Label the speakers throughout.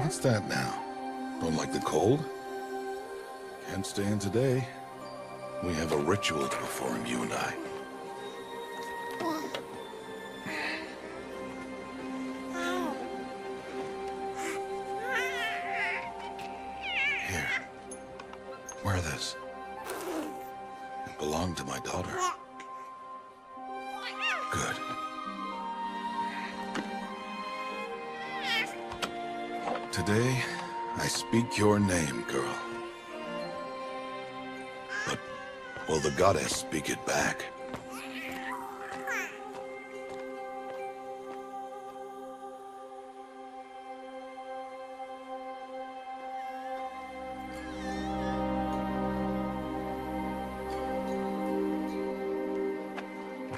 Speaker 1: What's that now? Don't like the cold? Can't stay in today. We have a ritual to perform, you and I. Here. Wear this. It belonged to my daughter. Good. Today, I speak your name, girl. But will the goddess speak it back?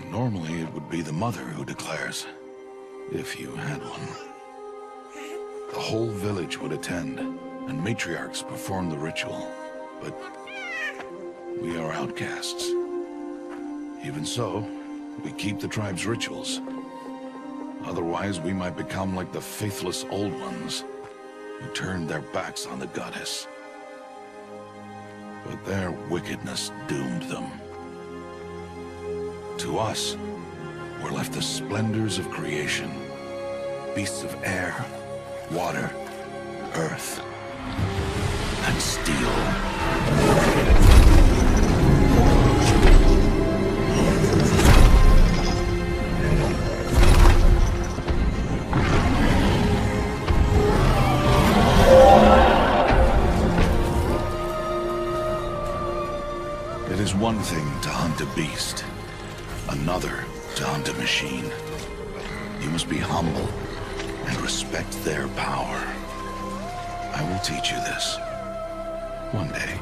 Speaker 1: Normally, it would be the mother who declares, if you had one. The whole village would attend, and matriarchs perform the ritual. But we are outcasts. Even so, we keep the tribe's rituals. Otherwise, we might become like the faithless old ones, who turned their backs on the goddess. But their wickedness doomed them. To us, were left the splendors of creation, beasts of air, water, earth, and steel. It is one thing to hunt a beast, another to hunt a machine. You must be humble and respect their power. I will teach you this. One day.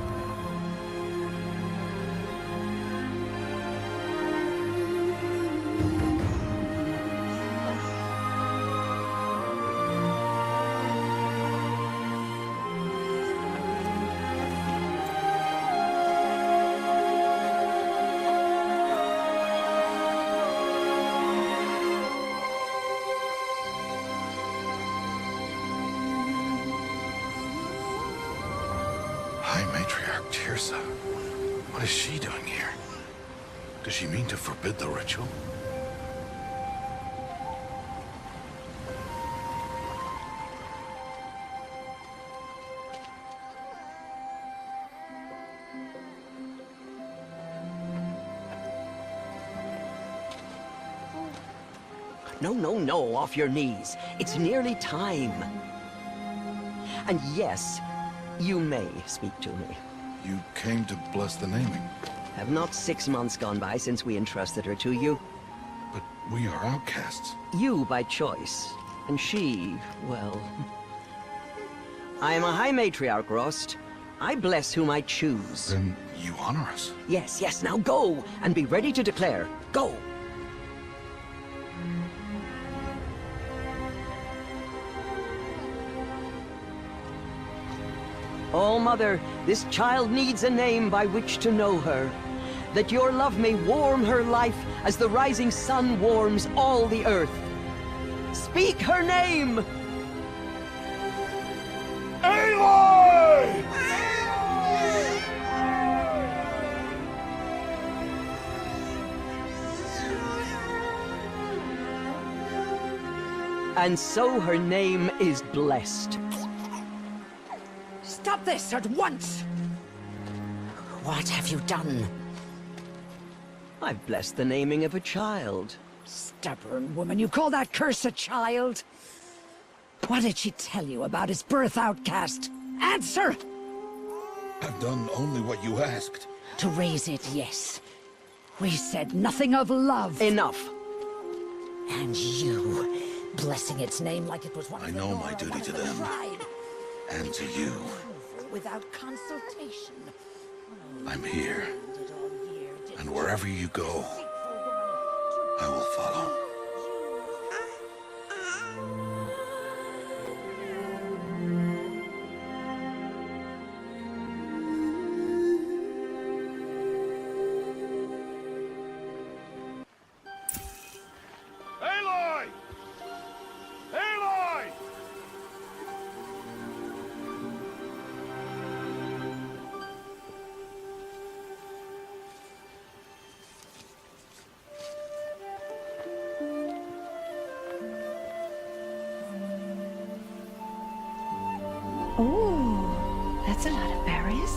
Speaker 1: High Matriarch Tirsa. What is she doing here? Does she mean to forbid the ritual?
Speaker 2: No, off your knees. It's nearly time. And yes, you may speak to me.
Speaker 1: You came to bless the naming.
Speaker 2: Have not 6 months gone by since we entrusted her to you?
Speaker 1: But we are outcasts.
Speaker 2: You by choice, and she, well... I am a High Matriarch, Rost. I bless whom I choose.
Speaker 1: Then you honor us.
Speaker 2: Yes, now go, and be ready to declare. Go! Oh, Mother, this child needs a name by which to know her. That your love may warm her life as the rising sun warms all the earth. Speak her name!
Speaker 1: Aloy!
Speaker 2: And so her name is blessed.
Speaker 3: Stop this at once! What have you done?
Speaker 2: I've blessed the naming of a child.
Speaker 3: Stubborn woman, you call that curse a child? What did she tell you about his birth, outcast? Answer!
Speaker 1: I've done only what you asked.
Speaker 3: To raise it, yes. We said nothing of love.
Speaker 2: Enough.
Speaker 3: And you, blessing its name like it was one of
Speaker 1: I
Speaker 3: the
Speaker 1: know
Speaker 3: Nora,
Speaker 1: my duty
Speaker 3: one of
Speaker 1: to
Speaker 3: the
Speaker 1: them.
Speaker 3: tribe.
Speaker 1: And to you.
Speaker 3: Without consultation.
Speaker 1: I'm here.
Speaker 3: Did all year, did
Speaker 1: And wherever you go, I will follow.
Speaker 4: Aloy! Aloy!
Speaker 3: That's a lot of berries.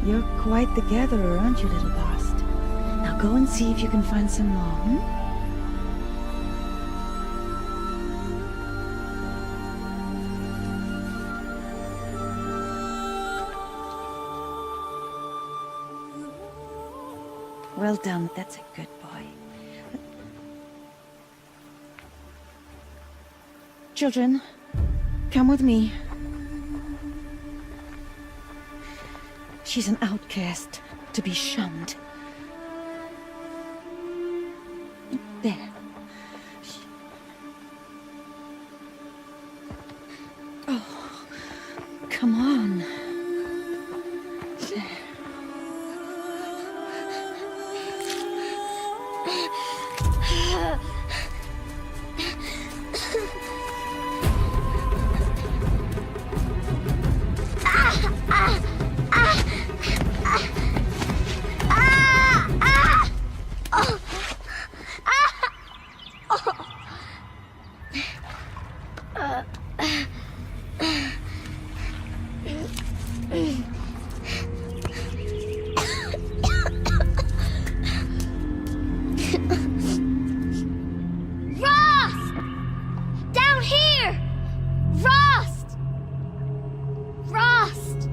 Speaker 4: You're quite the gatherer, aren't you, little Bast? Now go and see if you can find some more, hmm? Well done, that's a good boy. Children, come with me. She's an outcast, to be shunned. There. Oh, come on. There.
Speaker 5: Rost! Down here! Rost! Rost!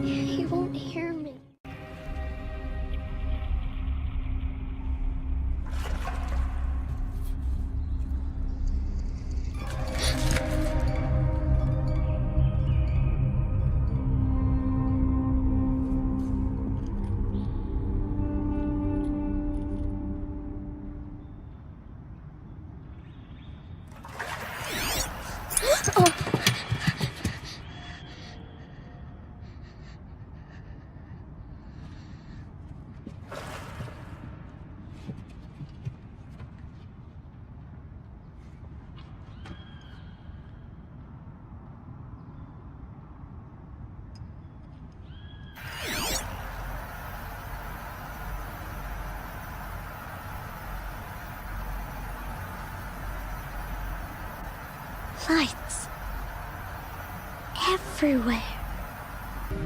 Speaker 5: He won't hear me. Lights. Everywhere.
Speaker 6: You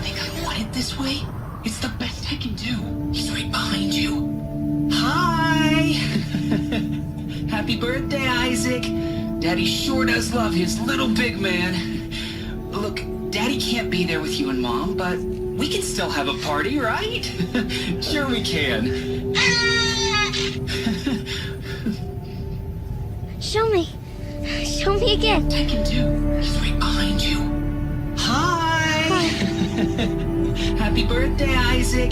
Speaker 6: think I want it this way? It's the best I can do. He's right behind you. Hi! Happy birthday, Isaac. Daddy sure does love his little big man. Look, Daddy can't be there with you and Mom, but we can still have a party, right? Sure we can.
Speaker 5: Show me. Show me again.
Speaker 6: I can do. He's right behind you. Hi! Happy birthday, Isaac.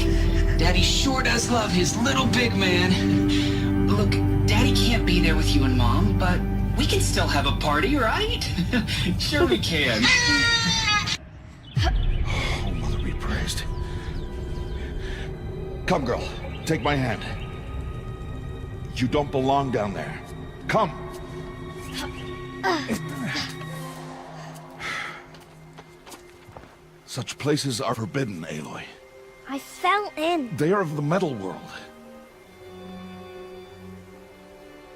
Speaker 6: Daddy sure does love his little big man. Look, Daddy can't be there with you and Mom, but we can still have a party, right? Sure we can.
Speaker 1: Oh, Mother be praised. Come, girl. Take my hand. You don't belong down there. Come. Such places are forbidden, Aloy.
Speaker 5: I fell in.
Speaker 1: They are of the metal world.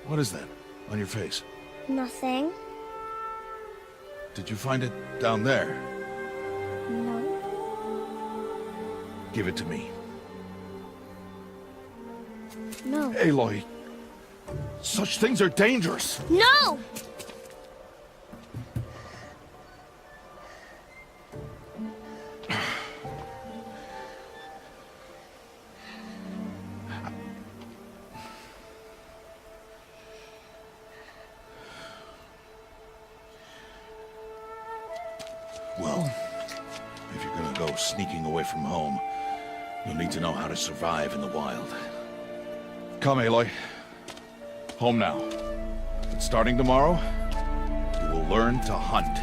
Speaker 1: What is that on your face?
Speaker 5: Nothing.
Speaker 1: Did you find it down there?
Speaker 5: No.
Speaker 1: Give it to me.
Speaker 5: No.
Speaker 1: Aloy, such things are dangerous.
Speaker 5: No!
Speaker 1: Well, if you're gonna go sneaking away from home, you'll need to know how to survive in the wild. Come, Aloy. Home now. But starting tomorrow, you will learn to hunt.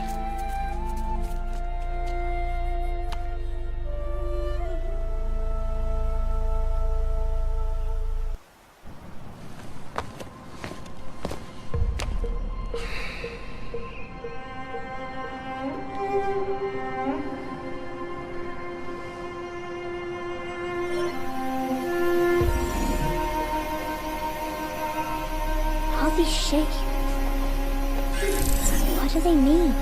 Speaker 5: I'll be shaking. do they mean?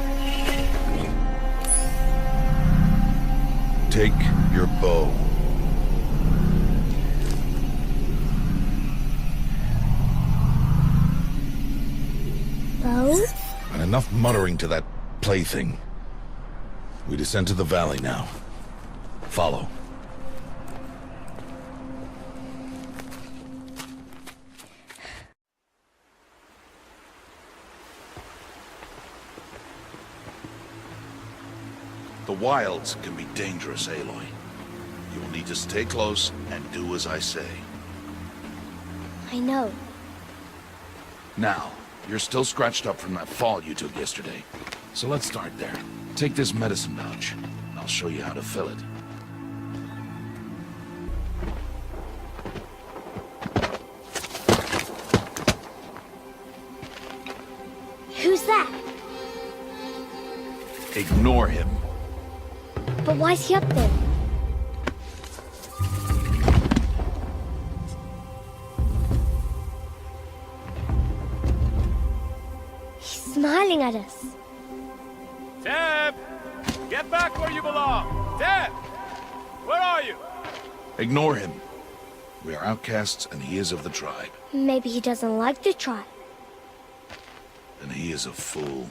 Speaker 1: Take your bow.
Speaker 5: Bow?
Speaker 1: And enough muttering to that plaything. We descend to the valley now. Follow. The wilds can be dangerous, Aloy. You will need to stay close and do as I say.
Speaker 5: I know.
Speaker 1: Now, you're still scratched up from that fall you took yesterday. So let's start there. Take this medicine pouch. I'll show you how to fill it.
Speaker 5: Who's that?
Speaker 1: Ignore him.
Speaker 5: But why's he up there? He's smiling at us.
Speaker 7: Teb! Get back where you belong! Teb! Where are you?
Speaker 1: Ignore him. We are outcasts and he is of the tribe.
Speaker 5: Maybe he doesn't like the tribe.
Speaker 1: And he is a fool.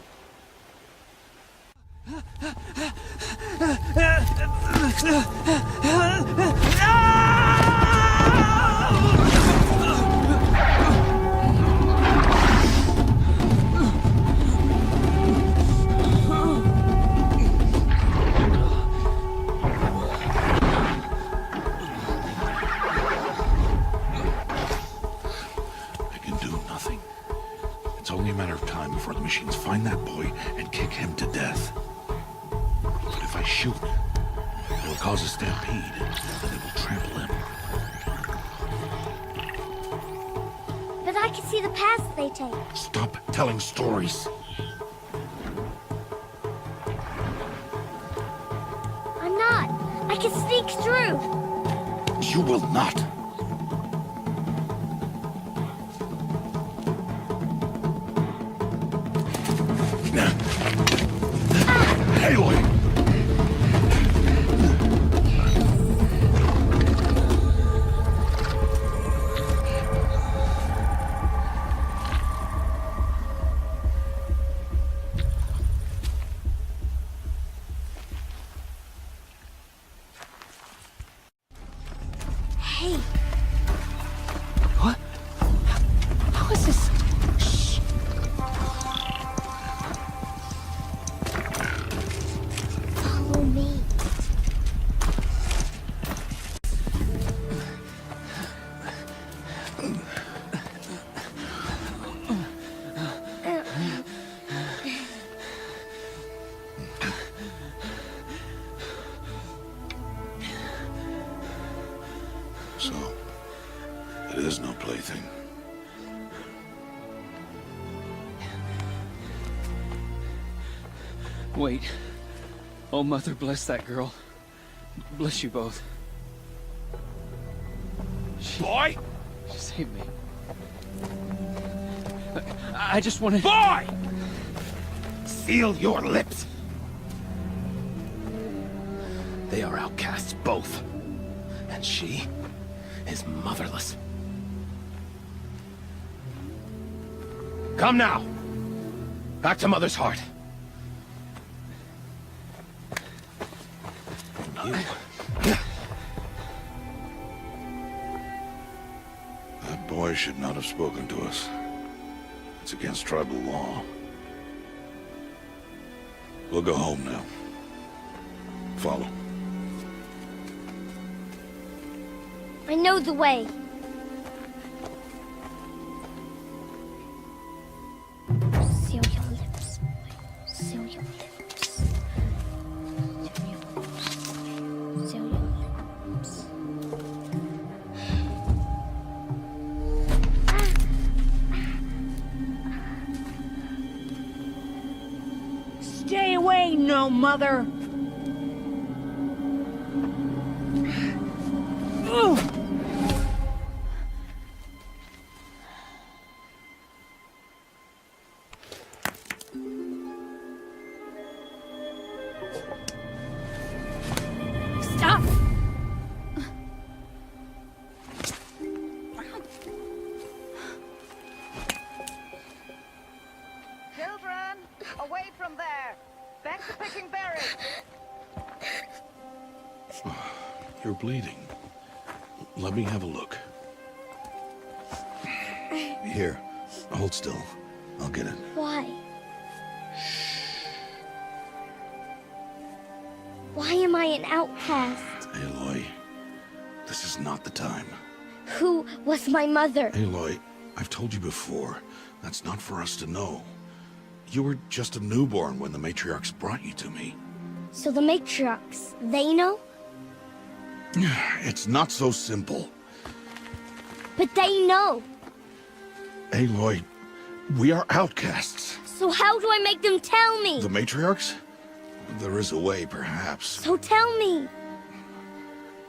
Speaker 1: I can do nothing. It's only a matter of time before the machines find that boy and kick him to death. But if I shoot, it will cause a stampede, and it will trample him.
Speaker 5: But I can see the paths they take.
Speaker 1: Stop telling stories.
Speaker 5: I'm not. I can sneak through.
Speaker 1: You will not. Aloy!
Speaker 5: Hey,
Speaker 3: What? How is this? Shh.
Speaker 5: follow me.
Speaker 1: So, it is no plaything.
Speaker 8: Wait. Oh, Mother, bless that girl. Bless you both.
Speaker 7: Boy!
Speaker 8: She saved me. I just wanted...
Speaker 7: Boy! Seal your lips! They are outcasts, both. And she is motherless. Come now! Back to Mother's heart. And you...
Speaker 1: That boy should not have spoken to us. It's against tribal law. We'll go home now. Follow.
Speaker 5: I know the way. Seal your lips. Seal your lips. Seal your lips.
Speaker 3: Stay away, no mother. Ugh.
Speaker 1: You're bleeding. Let me have a look. Here, hold still. I'll get it.
Speaker 5: Why? Why am I an outcast?
Speaker 1: Aloy, this is not the time.
Speaker 5: Who was my mother?
Speaker 1: Aloy, I've told you before, that's not for us to know. You were just a newborn when the matriarchs brought you to me.
Speaker 5: So the matriarchs, they know?
Speaker 1: It's not so simple.
Speaker 5: But they know.
Speaker 1: Aloy, we are outcasts.
Speaker 5: So how do I make them tell me?
Speaker 1: The matriarchs? There is a way, perhaps.
Speaker 5: So tell me.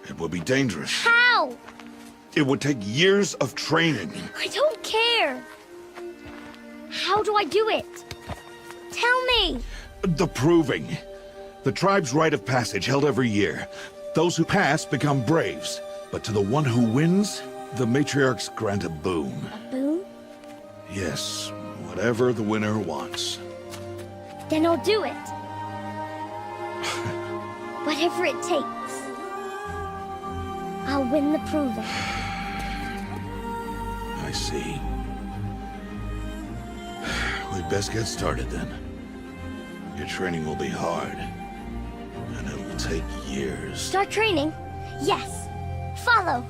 Speaker 1: It would be dangerous.
Speaker 5: How?
Speaker 1: It would take years of training.
Speaker 5: I don't care. How do I do it? Tell me.
Speaker 1: The proving. The tribe's rite of passage held every year. Those who pass become braves. But to the one who wins, the matriarchs grant a boon.
Speaker 5: A boon?
Speaker 1: Yes, whatever the winner wants.
Speaker 5: Then I'll do it. Whatever it takes. I'll win the proving.
Speaker 1: I see. We'd best get started then. Your training will be hard. And it will take years.
Speaker 5: Start training? Yes. Follow.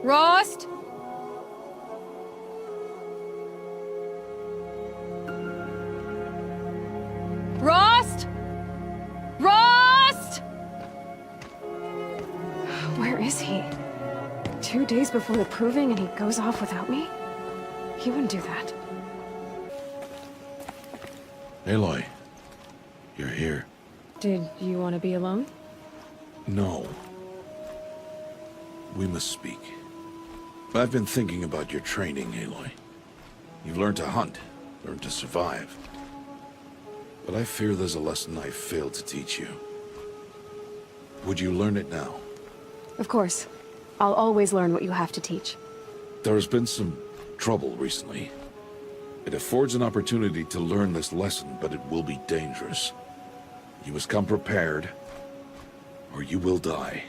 Speaker 9: Rost? Rost? Rost?
Speaker 10: Where is he? 2 days before the proving and he goes off without me? He wouldn't do that.
Speaker 1: Aloy, you're here.
Speaker 10: Did you want to be alone?
Speaker 1: No. We must speak. I've been thinking about your training, Aloy. You've learned to hunt, learned to survive. But I fear there's a lesson I failed to teach you. Would you learn it now?
Speaker 10: Of course. I'll always learn what you have to teach.
Speaker 1: There has been some trouble recently. It affords an opportunity to learn this lesson, but it will be dangerous. You must come prepared, or you will die.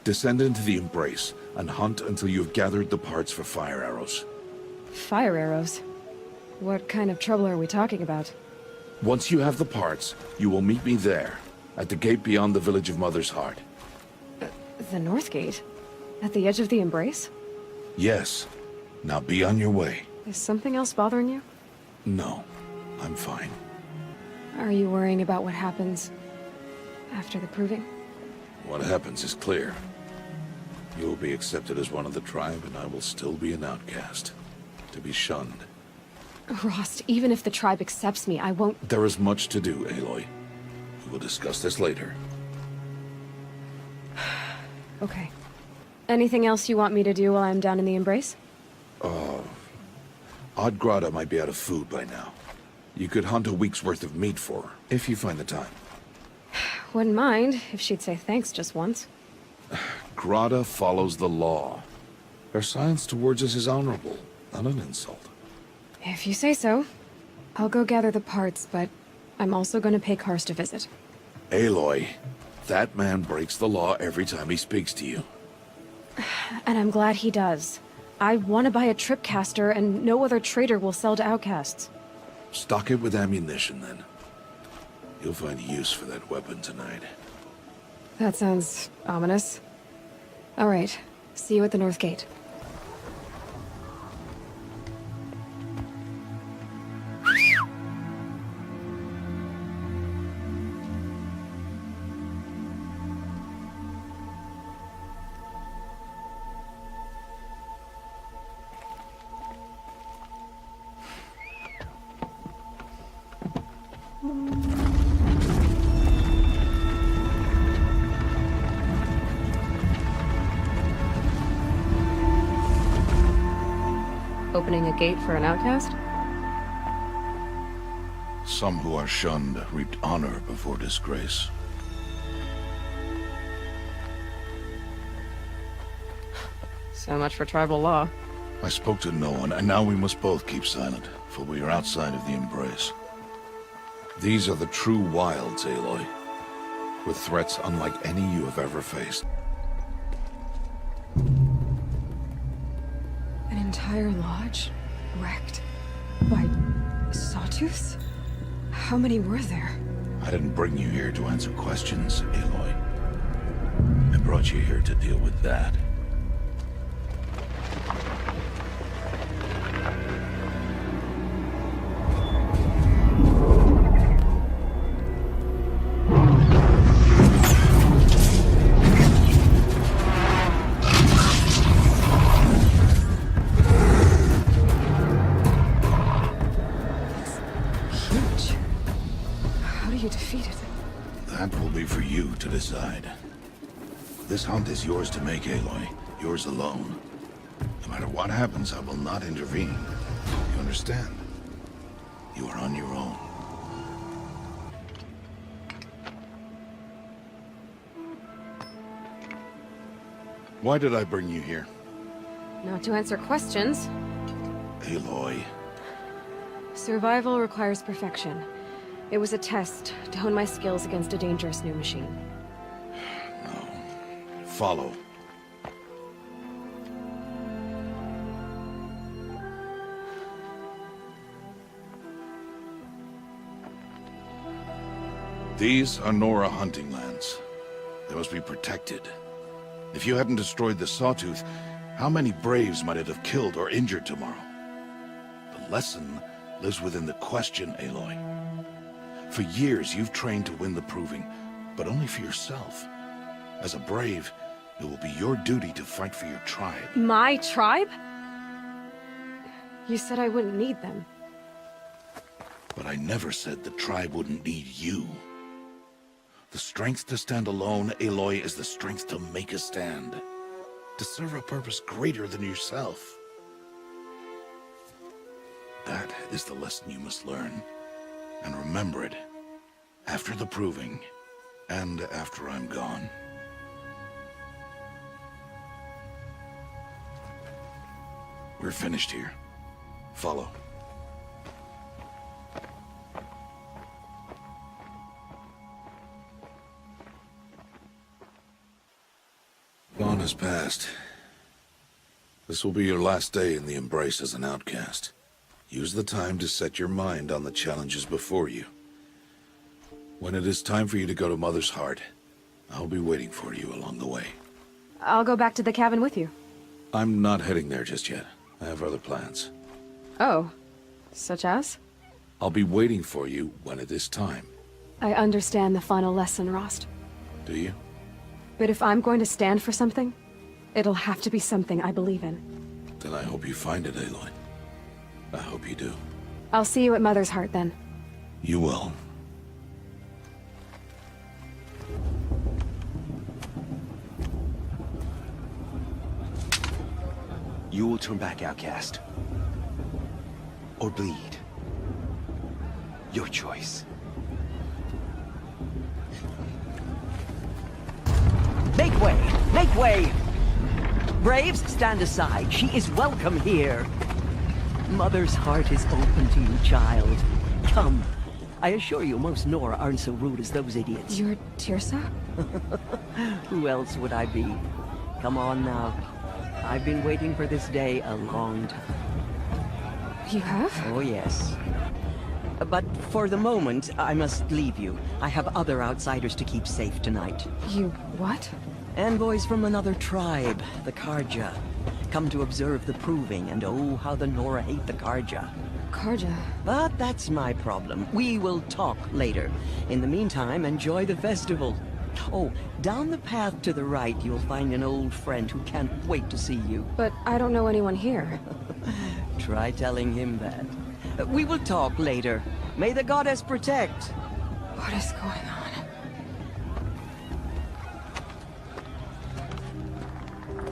Speaker 1: Descend into the Embrace and hunt until you have gathered the parts for fire arrows.
Speaker 10: Fire arrows? What kind of trouble are we talking about?
Speaker 1: Once you have the parts, you will meet me there, at the gate beyond the village of Mother's Heart.
Speaker 10: The North Gate? At the edge of the Embrace?
Speaker 1: Yes. Now be on your way.
Speaker 10: Is something else bothering you?
Speaker 1: No, I'm fine.
Speaker 10: Are you worrying about what happens after the proving?
Speaker 1: What happens is clear. You will be accepted as one of the tribe, and I will still be an outcast, to be shunned.
Speaker 10: Rost, even if the tribe accepts me, I won't...
Speaker 1: There is much to do, Aloy. We will discuss this later.
Speaker 10: Okay. Anything else you want me to do while I'm down in the Embrace?
Speaker 1: Odd Grata might be out of food by now. You could hunt a week's worth of meat for her, if you find the time.
Speaker 10: Wouldn't mind if she'd say thanks just once.
Speaker 1: Grata follows the law. Her silence towards us is honorable, not an insult.
Speaker 10: If you say so. I'll go gather the parts, but I'm also gonna pay Karst a visit.
Speaker 1: Aloy, that man breaks the law every time he speaks to you.
Speaker 10: And I'm glad he does. I want to buy a tripcaster, and no other trader will sell to outcasts.
Speaker 1: Stock it with ammunition, then. You'll find use for that weapon tonight.
Speaker 10: That sounds ominous. All right. See you at the North Gate. Opening a gate for an outcast?
Speaker 1: Some who are shunned reaped honor before disgrace.
Speaker 10: So much for tribal law.
Speaker 1: I spoke to no one, and now we must both keep silent, for we are outside of the Embrace. These are the true wilds, Aloy, with threats unlike any you have ever faced.
Speaker 10: An entire lodge? Wrecked? By... sawtooths? How many were there?
Speaker 1: I didn't bring you here to answer questions, Aloy. I brought you here to deal with that. Decide. This hunt is yours to make, Aloy. Yours alone. No matter what happens, I will not intervene. You understand? You are on your own. Why did I bring you here?
Speaker 10: Not to answer questions.
Speaker 1: Aloy.
Speaker 10: Survival requires perfection. It was a test to hone my skills against a dangerous new machine.
Speaker 1: No. Follow. These are Nora hunting lands. They must be protected. If you hadn't destroyed the Sawtooth, how many Braves might it have killed or injured tomorrow? The lesson lives within the question, Aloy. For years, you've trained to win the Proving, but only for yourself. As a Brave, it will be your duty to fight for your tribe.
Speaker 10: My tribe? You said I wouldn't need them.
Speaker 1: But I never said the tribe wouldn't need you. The strength to stand alone, Aloy, is the strength to make a stand. To serve a purpose greater than yourself. That is the lesson you must learn. And remember it, after the Proving, and after I'm gone. We're finished here. Follow. has passed. This will be your last day in the Embrace as an outcast. Use the time to set your mind on the challenges before you. When it is time for you to go to Mother's Heart, I'll be waiting for you along the way.
Speaker 10: I'll go back to the cabin with you.
Speaker 1: I'm not heading there just yet. I have other plans.
Speaker 10: Oh, such as?
Speaker 1: I'll be waiting for you when it is time.
Speaker 10: I understand the final lesson, Rost.
Speaker 1: Do you?
Speaker 10: But if I'm going to stand for something, it'll have to be something I believe in.
Speaker 1: Then I hope you find it, Aloy. I hope you do.
Speaker 10: I'll see you at Mother's Heart then.
Speaker 1: You will.
Speaker 11: You will turn back, outcast. Or bleed. Your choice.
Speaker 2: Make way! Make way! Braves, stand aside. She is welcome here. Mother's Heart is open to you, child. Come. I assure you, most Nora aren't so rude as those idiots.
Speaker 10: You're Tirsa?
Speaker 2: Who else would I be? Come on now. I've been waiting for this day a long time.
Speaker 10: You have?
Speaker 2: Oh, yes. But for the moment, I must leave you. I have other outsiders to keep safe tonight.
Speaker 10: You what?
Speaker 2: Envoys from another tribe, the Karja. Come to observe the proving, and oh, how the Nora hate the Karja.
Speaker 10: Karja?
Speaker 2: But that's my problem. We will talk later. In the meantime, enjoy the festival. Oh, down the path to the right, you'll find an old friend who can't wait to see you.
Speaker 10: But I don't know anyone here.
Speaker 2: Try telling him that. We will talk later. May the goddess protect.
Speaker 10: What is going on?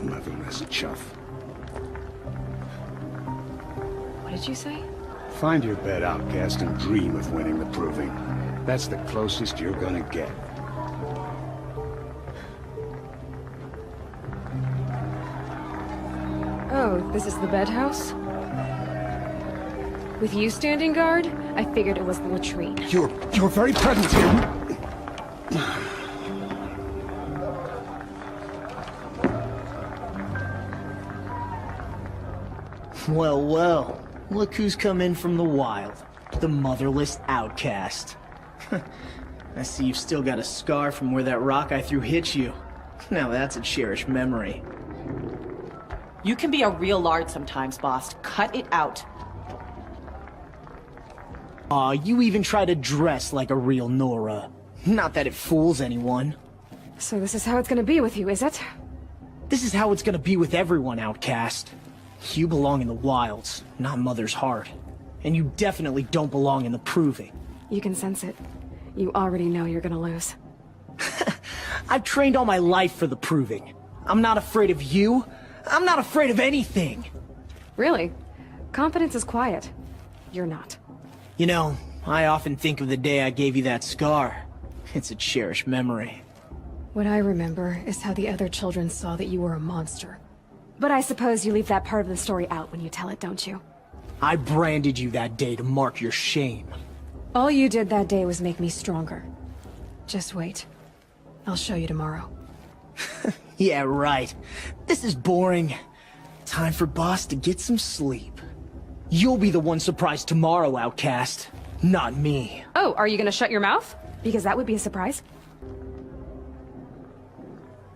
Speaker 12: Motherless chuff.
Speaker 10: What did you say?
Speaker 12: Find your bed, outcast, and dream of winning the proving. That's the closest you're gonna get.
Speaker 10: Oh, this is the bed house? With you standing guard, I figured it was the latrine.
Speaker 12: Your very presence here...
Speaker 13: Well, well. Look who's come in from the wild. The motherless outcast. I see you've still got a scar from where that rock I threw hit you. Now that's a cherished memory.
Speaker 14: You can be a real lard sometimes, boss. Cut it out.
Speaker 13: Aw, you even try to dress like a real Nora. Not that it fools anyone.
Speaker 10: So this is how it's gonna be with you, is it?
Speaker 13: This is how it's gonna be with everyone, outcast. You belong in the wilds, not Mother's Heart. And you definitely don't belong in the proving.
Speaker 10: You can sense it. You already know you're gonna lose.
Speaker 13: I've trained all my life for the proving. I'm not afraid of you. I'm not afraid of anything.
Speaker 10: Really? Confidence is quiet. You're not.
Speaker 13: You know, I often think of the day I gave you that scar. It's a cherished memory.
Speaker 10: What I remember is how the other children saw that you were a monster. But I suppose you leave that part of the story out when you tell it, don't you?
Speaker 13: I branded you that day to mark your shame.
Speaker 10: All you did that day was make me stronger. Just wait. I'll show you tomorrow.
Speaker 13: Yeah, right. This is boring. Time for Boss to get some sleep. You'll be the one surprised tomorrow, outcast. Not me.
Speaker 10: Oh, are you gonna shut your mouth? Because that would be a surprise.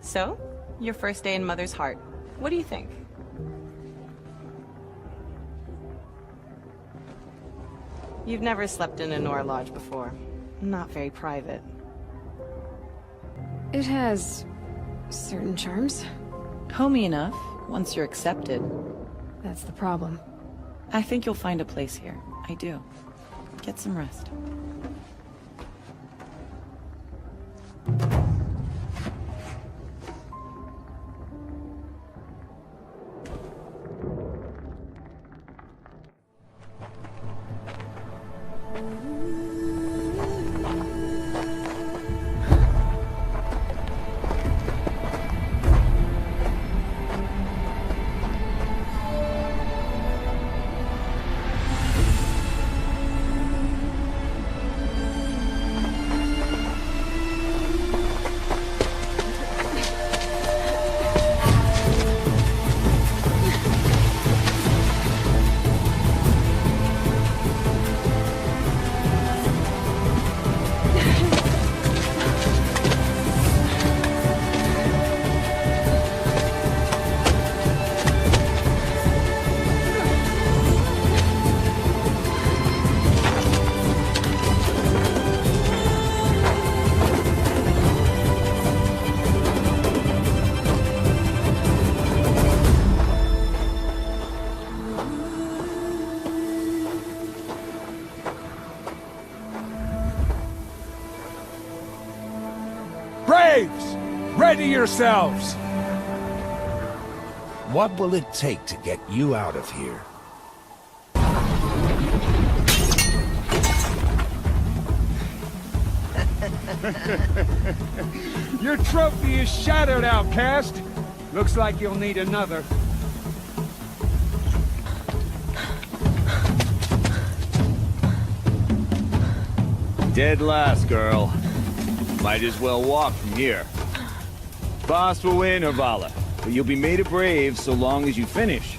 Speaker 14: So, your first day in Mother's Heart. What do you think? You've never slept in a Nora lodge before. Not very private.
Speaker 10: It has certain charms.
Speaker 14: Homey enough, once you're accepted.
Speaker 10: That's the problem.
Speaker 14: I think you'll find a place here. I do. Get some rest.
Speaker 12: Braves! Ready yourselves!
Speaker 15: What will it take to get you out of here?
Speaker 12: Your trophy is shattered, outcast. Looks like you'll need another.
Speaker 7: Dead last, girl. Might as well walk from here. Boss will win, Orvala, but you'll be made a brave so long as you finish.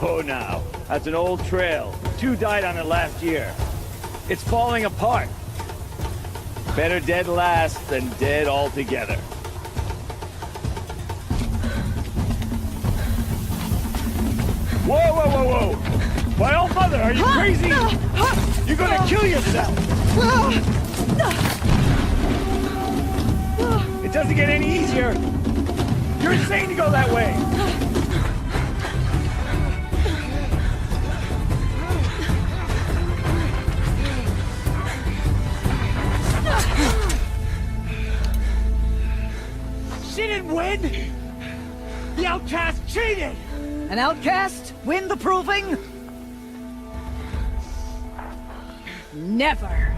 Speaker 7: Oh, now. That's an old trail. 2 died on it last year. It's falling apart. Better dead last than dead altogether. Whoa, whoa, whoa, whoa! My old mother, are you crazy? You're gonna kill yourself! It doesn't get any easier! You're insane to go that way!
Speaker 13: She didn't win! The outcast cheated! An outcast win the proving? Never!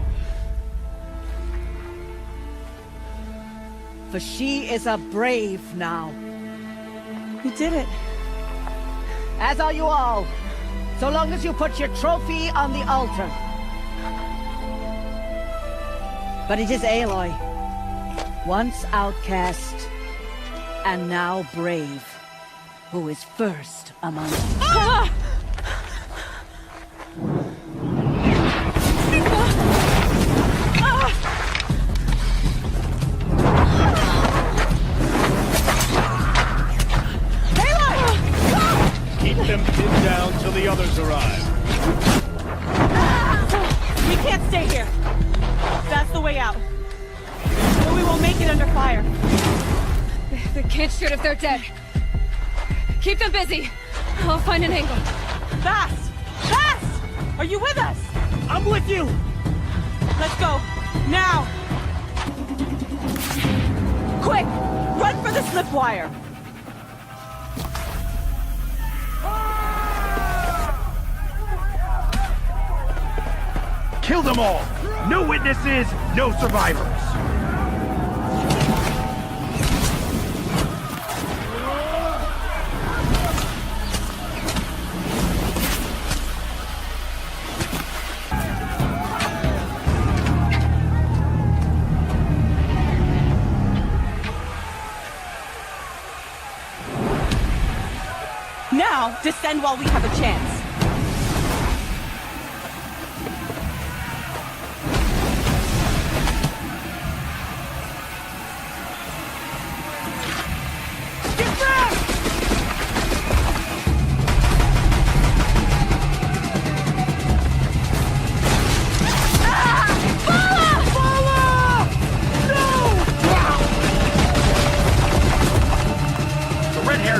Speaker 13: For she is a brave now.
Speaker 4: You did it.
Speaker 13: As are you all. So long as you put your trophy on the altar. But it is Aloy. Once outcast, and now brave, who is first among us.
Speaker 7: Keep them pinned down till the others arrive.
Speaker 14: We can't stay here. That's the way out. But we won't make it under fire.
Speaker 10: They can't shoot if they're dead. Keep them busy. I'll find an angle.
Speaker 14: Fast! Fast! Are you with us?
Speaker 13: I'm with you!
Speaker 14: Let's go. Now! Quick! Run for the slip wire!
Speaker 11: Kill them all! No witnesses, no survivors!
Speaker 14: Now, descend while we have a chance.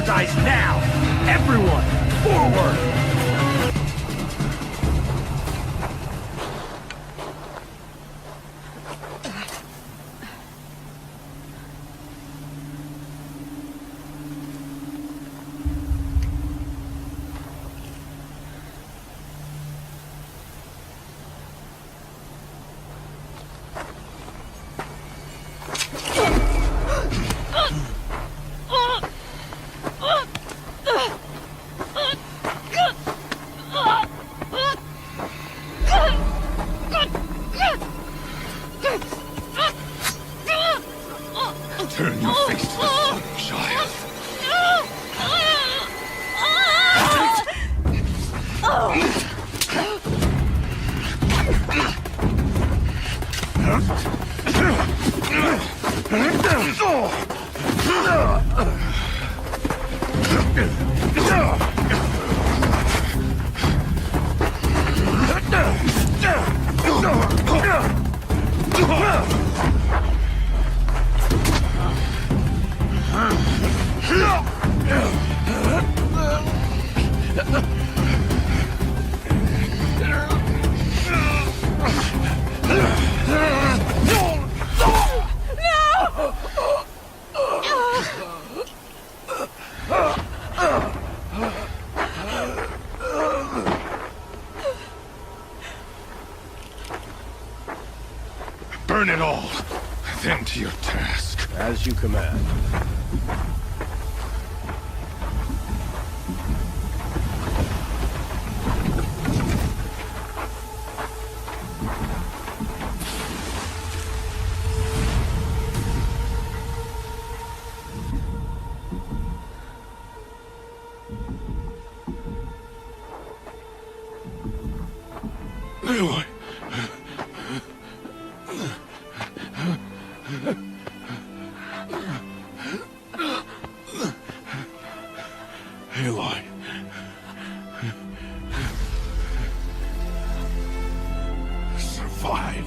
Speaker 11: Dies now! Everyone, forward!
Speaker 1: Turn your face to the sun, child. Burn it all. Then to your task.
Speaker 12: As you command.
Speaker 1: Aloy. Aloy. Survive.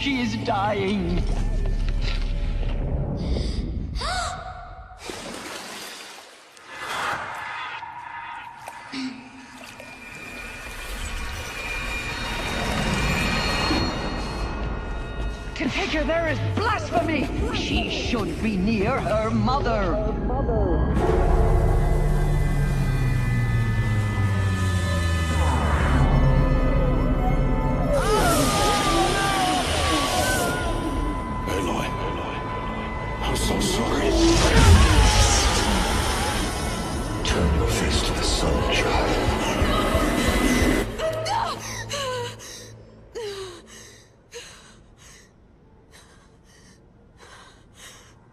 Speaker 2: She is dying. To take her there is blasphemy! She should be near her mother.
Speaker 1: I'm so sorry.
Speaker 15: Turn your face to the sun, child.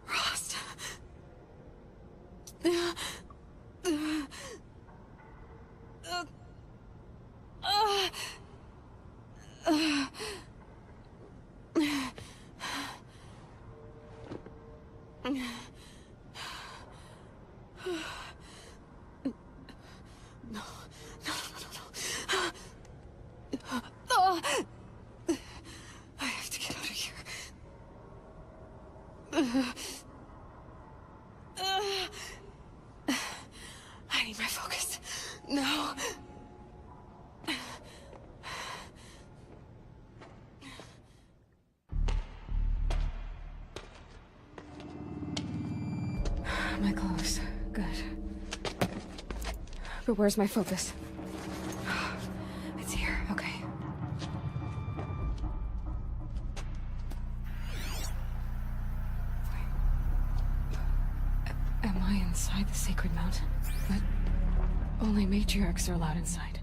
Speaker 10: Rost. I have to get out of here. I need my focus. No. My clothes. Good. But where's my focus? It's here. Okay. Am I inside the sacred mountain? But only matriarchs are allowed inside.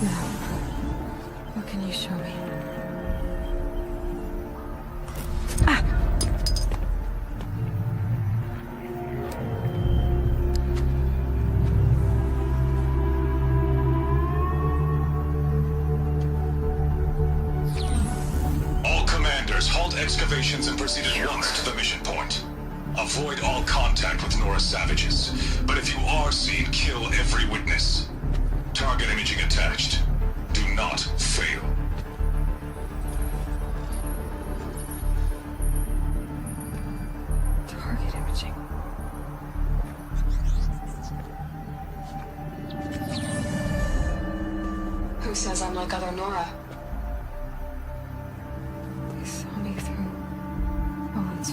Speaker 10: Now, what can you show me?
Speaker 16: Excavations and proceed at once to the mission point. Avoid all contact with Nora savages, but if you are seen, kill every witness. Target imaging attached. Do not fail.
Speaker 10: Target imaging. Who says I'm like other Nora?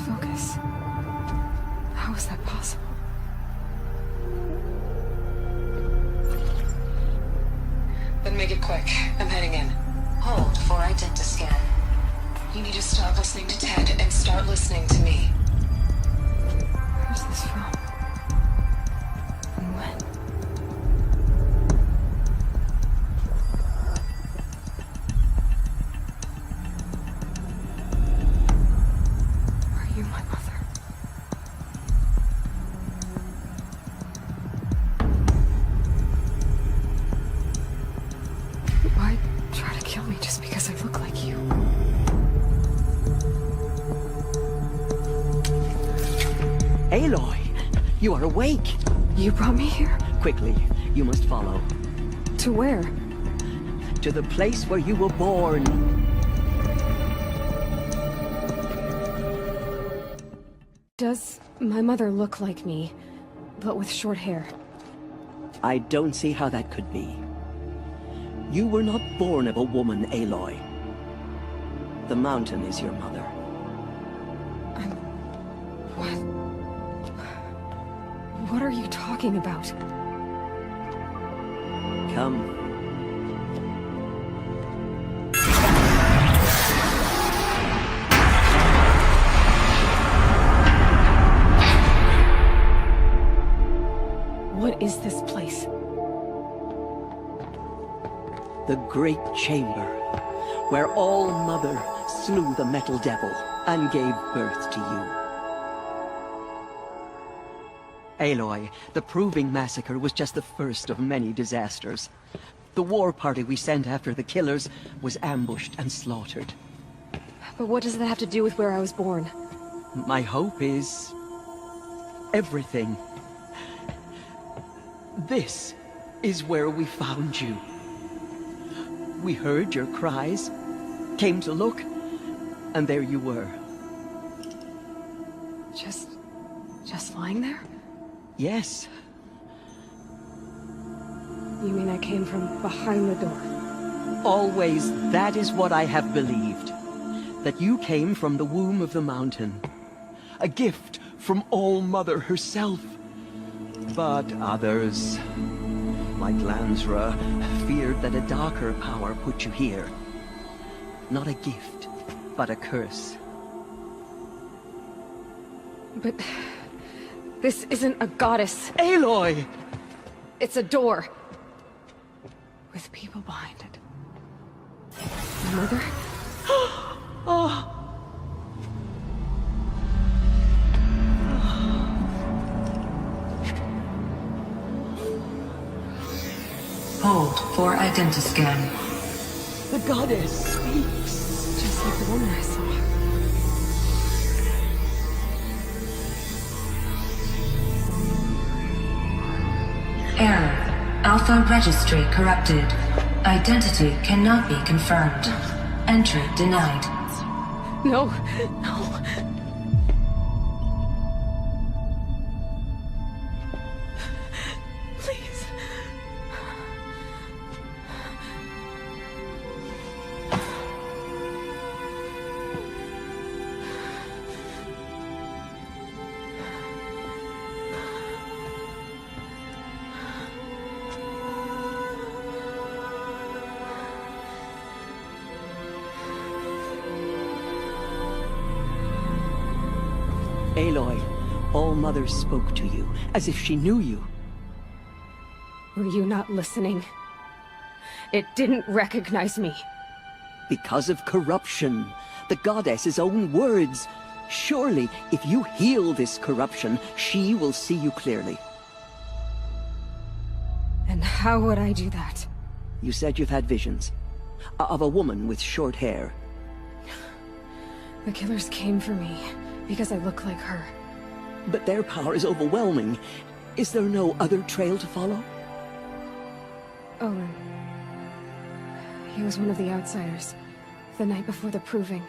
Speaker 10: Focus. How is that possible? Then make it quick. I'm heading in.
Speaker 17: Hold for identiscan.
Speaker 10: You need to stop listening to Ted and start listening to me. Where's this from? And when?
Speaker 2: You are awake!
Speaker 9: You brought me here?
Speaker 2: Quickly, you must follow.
Speaker 9: To where?
Speaker 2: To the place where you were born.
Speaker 9: Does my mother look like me, but with short hair?
Speaker 2: I don't see how that could be. You were not born of a woman, Aloy. The mountain is your mother.
Speaker 9: What are you talking about?
Speaker 2: Come.
Speaker 9: What is this place?
Speaker 2: The Great Chamber, where All-Mother slew the Metal Devil and gave birth to you. Aloy, the Proving Massacre was just the first of many disasters. The war party we sent after the killers was ambushed and slaughtered.
Speaker 9: But what does that have to do with where I was born?
Speaker 2: My hope is... everything. This is where we found you. We heard your cries, came to look, and there you were.
Speaker 9: Just lying there?
Speaker 2: Yes.
Speaker 9: You mean I came from behind the door?
Speaker 2: Always that is what I have believed. That you came from the womb of the mountain. A gift from All-Mother herself. But others, like Lansra, feared that a darker power put you here. Not a gift, but a curse.
Speaker 9: But... this isn't a goddess.
Speaker 2: Aloy!
Speaker 9: It's a door. With people behind it. My mother?
Speaker 2: Oh!
Speaker 17: Hold for identiscan.
Speaker 2: The goddess speaks.
Speaker 9: Just like the woman I saw.
Speaker 17: Error. Alpha registry corrupted. Identity cannot be confirmed. Entry denied.
Speaker 9: No, no. Please.
Speaker 2: Aloy, All-Mother spoke to you, as if she knew you.
Speaker 9: Were you not listening? It didn't recognize me.
Speaker 2: Because of corruption. The goddess's own words. Surely, if you heal this corruption, she will see you clearly.
Speaker 9: And how would I do that?
Speaker 2: You said you've had visions. Of a woman with short hair.
Speaker 9: The killers came for me, because I look like her.
Speaker 2: But their power is overwhelming. Is there no other trail to follow?
Speaker 9: Owen. He was one of the outsiders. The night before the Proving.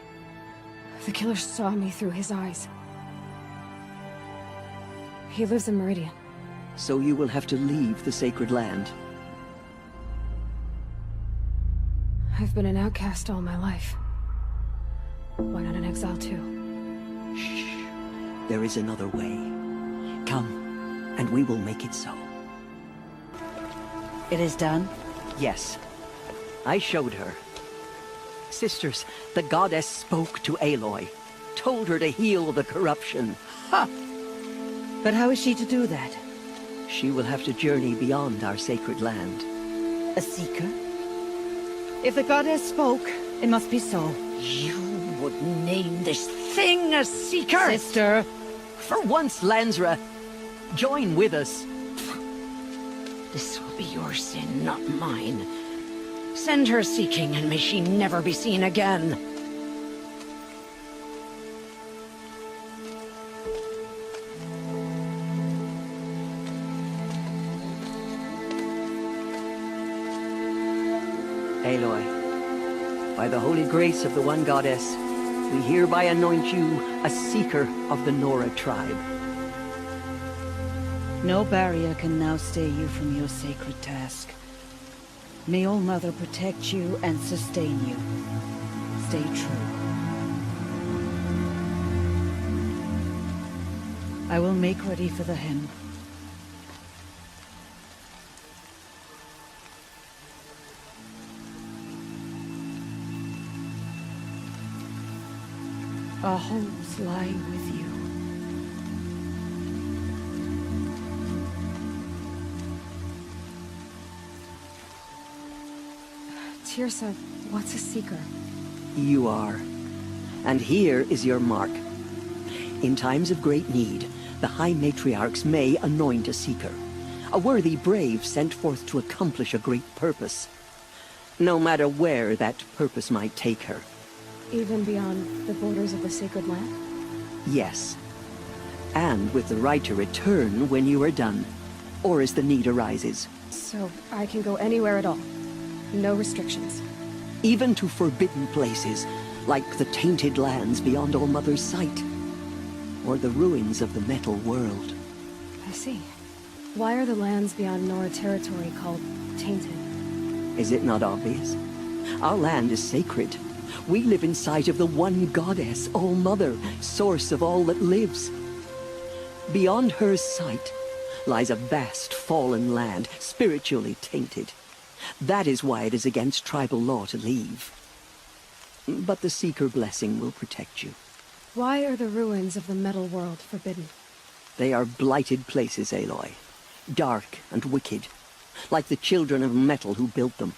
Speaker 9: The killers saw me through his eyes. He lives in Meridian.
Speaker 2: So you will have to leave the sacred land.
Speaker 9: I've been an outcast all my life. Why not an exile too?
Speaker 2: Shh. There is another way. Come, and we will make it so.
Speaker 3: It is done?
Speaker 2: Yes. I showed her. Sisters, the goddess spoke to Aloy. Told her to heal the corruption.
Speaker 3: Ha! But how is she to do that?
Speaker 2: She will have to journey beyond our sacred land.
Speaker 3: A seeker? If the goddess spoke, it must be so. You would name this thing a seeker?
Speaker 2: Sister, for once, Lansra, join with us.
Speaker 3: This will be your sin, not mine. Send her seeking, and may she never be seen again.
Speaker 2: Aloy, by the holy grace of the One Goddess, we hereby anoint you a Seeker of the Nora tribe.
Speaker 4: No barrier can now stay you from your sacred task. May All Mother protect you and sustain you. Stay true. I will make ready for the hymn. Our homes lie with you.
Speaker 9: Tirsa, what's a seeker?
Speaker 2: You are. And here is your mark. In times of great need, the High Matriarchs may anoint a seeker. A worthy brave sent forth to accomplish a great purpose. No matter where that purpose might take her.
Speaker 9: Even beyond the borders of the sacred land?
Speaker 2: Yes. And with the right to return when you are done. Or as the need arises.
Speaker 9: So I can go anywhere at all? No restrictions?
Speaker 2: Even to forbidden places, like the tainted lands beyond All Mother's sight. Or the ruins of the metal world.
Speaker 9: I see. Why are the lands beyond Nora territory called tainted?
Speaker 2: Is it not obvious? Our land is sacred. We live in sight of the One Goddess, All Mother, source of all that lives. Beyond her sight lies a vast fallen land, spiritually tainted. That is why it is against tribal law to leave. But the Seeker blessing will protect you.
Speaker 9: Why are the ruins of the metal world forbidden?
Speaker 2: They are blighted places, Aloy. Dark and wicked, like the children of metal who built them.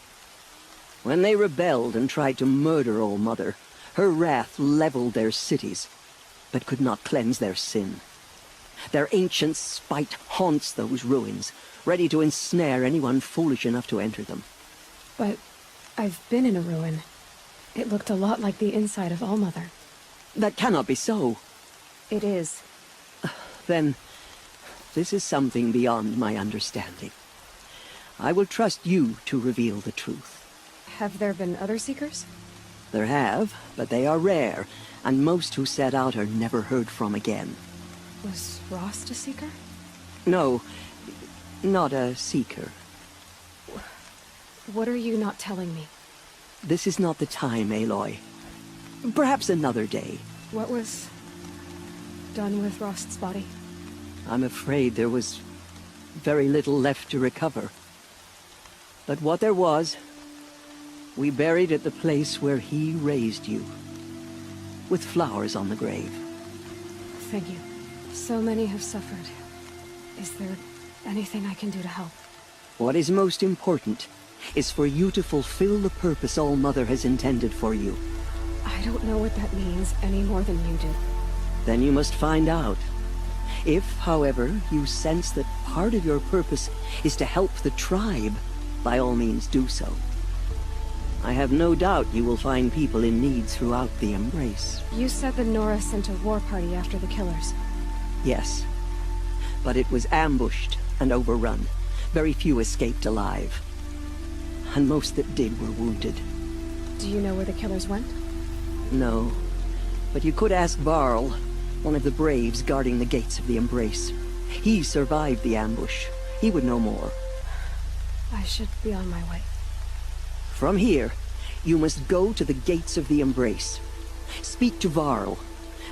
Speaker 2: When they rebelled and tried to murder All Mother, her wrath leveled their cities, but could not cleanse their sin. Their ancient spite haunts those ruins, ready to ensnare anyone foolish enough to enter them.
Speaker 9: But I've been in a ruin. It looked a lot like the inside of All Mother.
Speaker 2: That cannot be so.
Speaker 9: It is.
Speaker 2: Then, this is something beyond my understanding. I will trust you to reveal the truth.
Speaker 9: Have there been other Seekers?
Speaker 2: There have, but they are rare, and most who set out are never heard from again.
Speaker 9: Was Rost a Seeker?
Speaker 2: No, not a Seeker.
Speaker 9: What are you not telling me?
Speaker 2: This is not the time, Aloy. Perhaps another day.
Speaker 9: What was done with Rost's body?
Speaker 2: I'm afraid there was very little left to recover. But what there was, we buried at the place where he raised you, with flowers on the grave.
Speaker 9: Thank you. So many have suffered. Is there anything I can do to help?
Speaker 2: What is most important is for you to fulfill the purpose All Mother has intended for you.
Speaker 9: I don't know what that means any more than you do.
Speaker 2: Then you must find out. If, however, you sense that part of your purpose is to help the tribe, by all means do so. I have no doubt you will find people in need throughout the Embrace.
Speaker 9: You said the Nora sent a war party after the killers.
Speaker 2: Yes. But it was ambushed and overrun. Very few escaped alive. And most that did were wounded.
Speaker 9: Do you know where the killers went?
Speaker 2: No. But you could ask Varl, one of the braves guarding the gates of the Embrace. He survived the ambush. He would know more.
Speaker 9: I should be on my way.
Speaker 2: From here, you must go to the gates of the Embrace. Speak to Varl,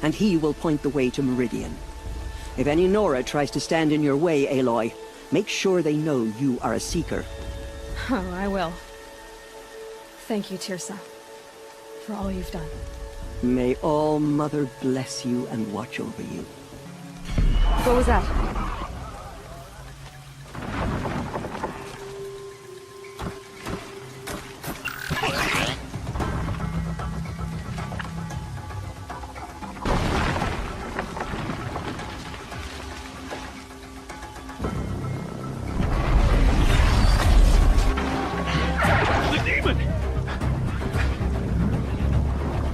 Speaker 2: and he will point the way to Meridian. If any Nora tries to stand in your way, Aloy, make sure they know you are a Seeker.
Speaker 9: Oh, I will. Thank you, Tirsa, for all you've done.
Speaker 2: May All Mother bless you and watch over you.
Speaker 9: What was that?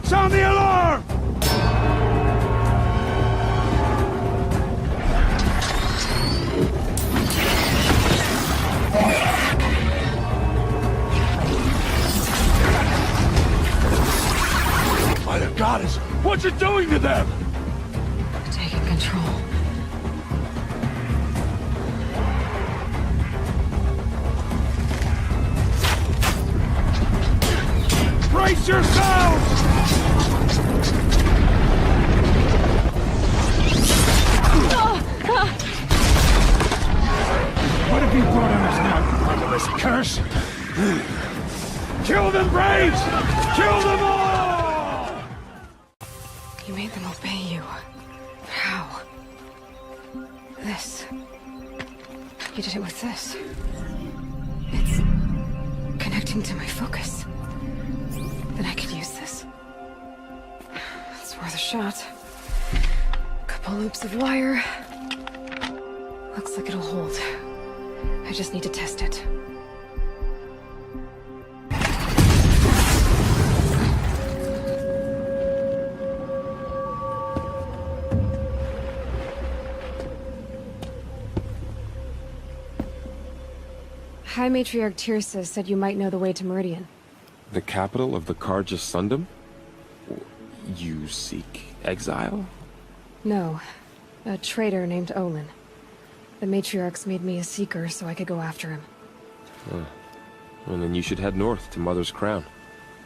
Speaker 12: Sound the alarm!
Speaker 7: goddess! What you doing to them?
Speaker 9: Taking control.
Speaker 7: Brace yourselves! What have you brought on us now, you motherless curse? Kill them, Braves! Kill them all!
Speaker 9: You made them obey you. How? This. You did it with this. It's connecting to my focus. Then I could use this. It's worth a shot. Couple loops of wire. Looks like it'll hold. I just need to test it. High Matriarch Tirsa said you might know the way to Meridian.
Speaker 18: The capital of the Carja Sundom? You seek exile?
Speaker 9: No. A traitor named Olin. The Matriarchs made me a seeker so I could go after him.
Speaker 18: Well, then you should head north to Mother's Crown.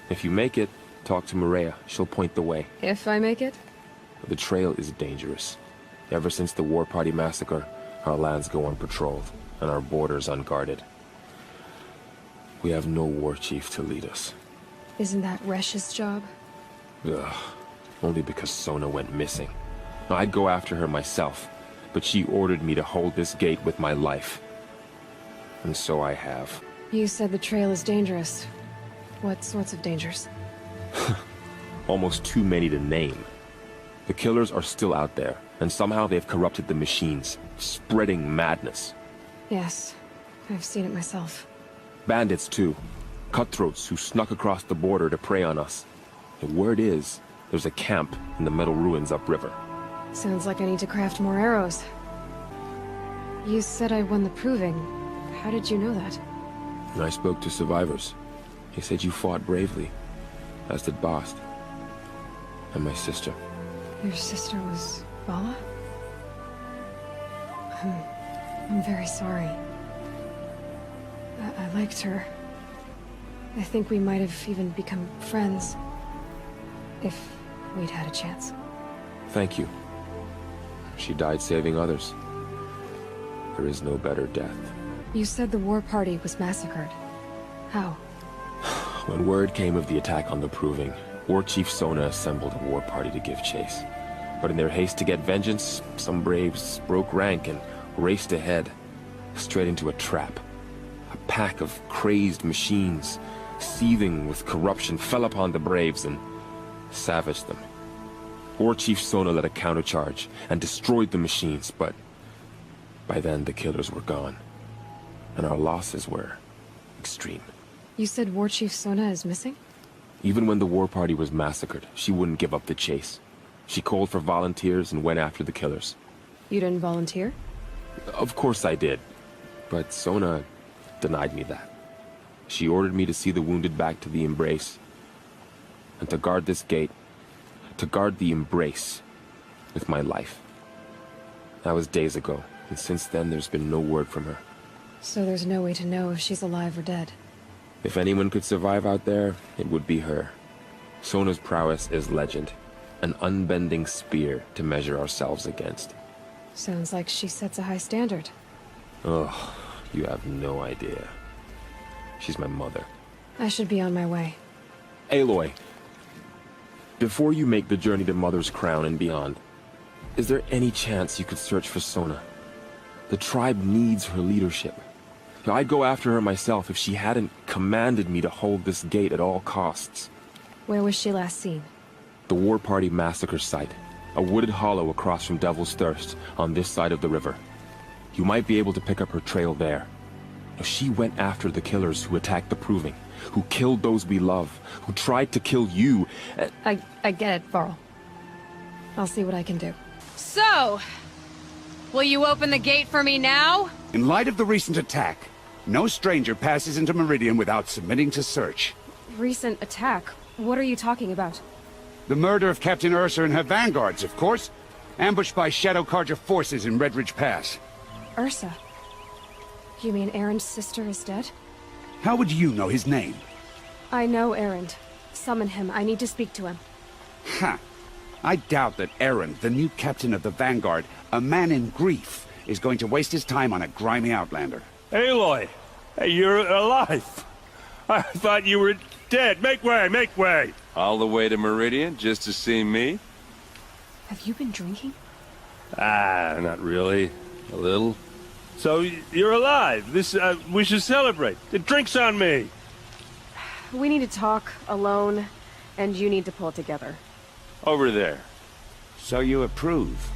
Speaker 18: If you make it, talk to Maria. She'll point the way.
Speaker 9: If I make it?
Speaker 18: The trail is dangerous. Ever since the War Party massacre, our lands go unpatrolled, and our borders unguarded. We have no war chief to lead us.
Speaker 9: Isn't that Resh's job?
Speaker 18: Ugh. Only because Sona went missing. I'd go after her myself, but she ordered me to hold this gate with my life. And so I have.
Speaker 9: You said the trail is dangerous. What sorts of dangers?
Speaker 18: Almost too many to name. The killers are still out there, and somehow they've corrupted the machines, spreading madness.
Speaker 9: Yes, I've seen it myself.
Speaker 18: Bandits, too. Cutthroats who snuck across the border to prey on us. The word is, there's a camp in the metal ruins upriver.
Speaker 9: Sounds like I need to craft more arrows. You said I won the proving. How did you know that?
Speaker 18: And I spoke to survivors. They said you fought bravely, as did Bast. And my sister.
Speaker 9: Your sister was Vala? I'm very sorry. I liked her. I think we might have even become friends. If we'd had a chance.
Speaker 18: Thank you. She died saving others. There is no better death.
Speaker 9: You said the war party was massacred. How?
Speaker 18: When word came of the attack on the Proving, War Chief Sona assembled a war party to give chase. But in their haste to get vengeance, some braves broke rank and raced ahead, straight into a trap. A pack of crazed machines, seething with corruption, fell upon the braves and savaged them. War Chief Sona led a countercharge and destroyed the machines, but by then the killers were gone, and our losses were extreme.
Speaker 9: You said War Chief Sona is missing?
Speaker 18: Even when the war party was massacred, she wouldn't give up the chase. She called for volunteers and went after the killers.
Speaker 9: You didn't volunteer?
Speaker 18: Of course I did, but Sona denied me that. She ordered me to see the wounded back to the Embrace, and to guard this gate, to guard the Embrace with my life. That was days ago, and since then there's been no word from her.
Speaker 9: So there's no way to know if she's alive or dead.
Speaker 18: If anyone could survive out there, it would be her. Sona's prowess is legend, an unbending spear to measure ourselves against.
Speaker 9: Sounds like she sets a high standard.
Speaker 18: Oh, you have no idea. She's my mother.
Speaker 9: I should be on my way.
Speaker 18: Aloy, before you make the journey to Mother's Crown and beyond, is there any chance you could search for Sona? The tribe needs her leadership. I'd go after her myself if she hadn't commanded me to hold this gate at all costs.
Speaker 9: Where was she last seen?
Speaker 18: The War Party massacre site. A wooded hollow across from Devil's Thirst, on this side of the river. You might be able to pick up her trail there. She went after the killers who attacked the Proving, who killed those we love, who tried to kill you.
Speaker 9: I get it, Varl. I'll see what I can do. So, will you open the gate for me now?
Speaker 12: In light of the recent attack, no stranger passes into Meridian without submitting to search.
Speaker 9: Recent attack? What are you talking about?
Speaker 12: The murder of Captain Ursa and her vanguards, of course. Ambushed by Shadow Carja forces in Red Ridge Pass.
Speaker 9: Ursa? You mean Erin's sister is dead?
Speaker 12: How would you know his name?
Speaker 9: I know Erend. Summon him. I need to speak to him.
Speaker 12: Ha! I doubt that Eren, the new captain of the Vanguard, a man in grief, is going to waste his time on a grimy outlander.
Speaker 19: Aloy! Hey, you're alive! I thought you were dead. Make way, make way!
Speaker 18: All the way to Meridian just to see me?
Speaker 9: Have you been drinking?
Speaker 19: Ah, not really. A little. So, you're alive. This, we should celebrate. The drink's on me!
Speaker 9: We need to talk, alone, and you need to pull it together.
Speaker 19: Over there.
Speaker 12: So you approve?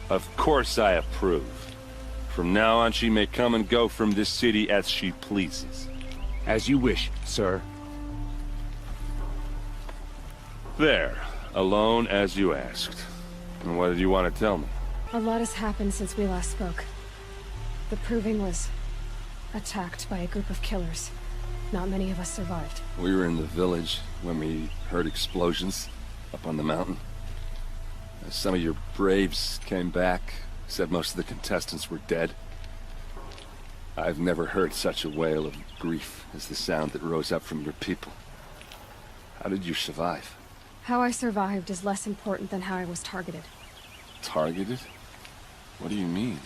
Speaker 19: Of course I approve. From now on, she may come and go from this city as she pleases.
Speaker 12: As you wish, sir.
Speaker 19: There. Alone as you asked. And what did you want to tell me?
Speaker 9: A lot has happened since we last spoke. The Proving was attacked by a group of killers. Not many of us survived.
Speaker 18: We were in the village when we heard explosions up on the mountain. Some of your braves came back, said most of the contestants were dead. I've never heard such a wail of grief as the sound that rose up from your people. How did you survive?
Speaker 9: How I survived is less important than how I was targeted.
Speaker 18: Targeted? What do you mean?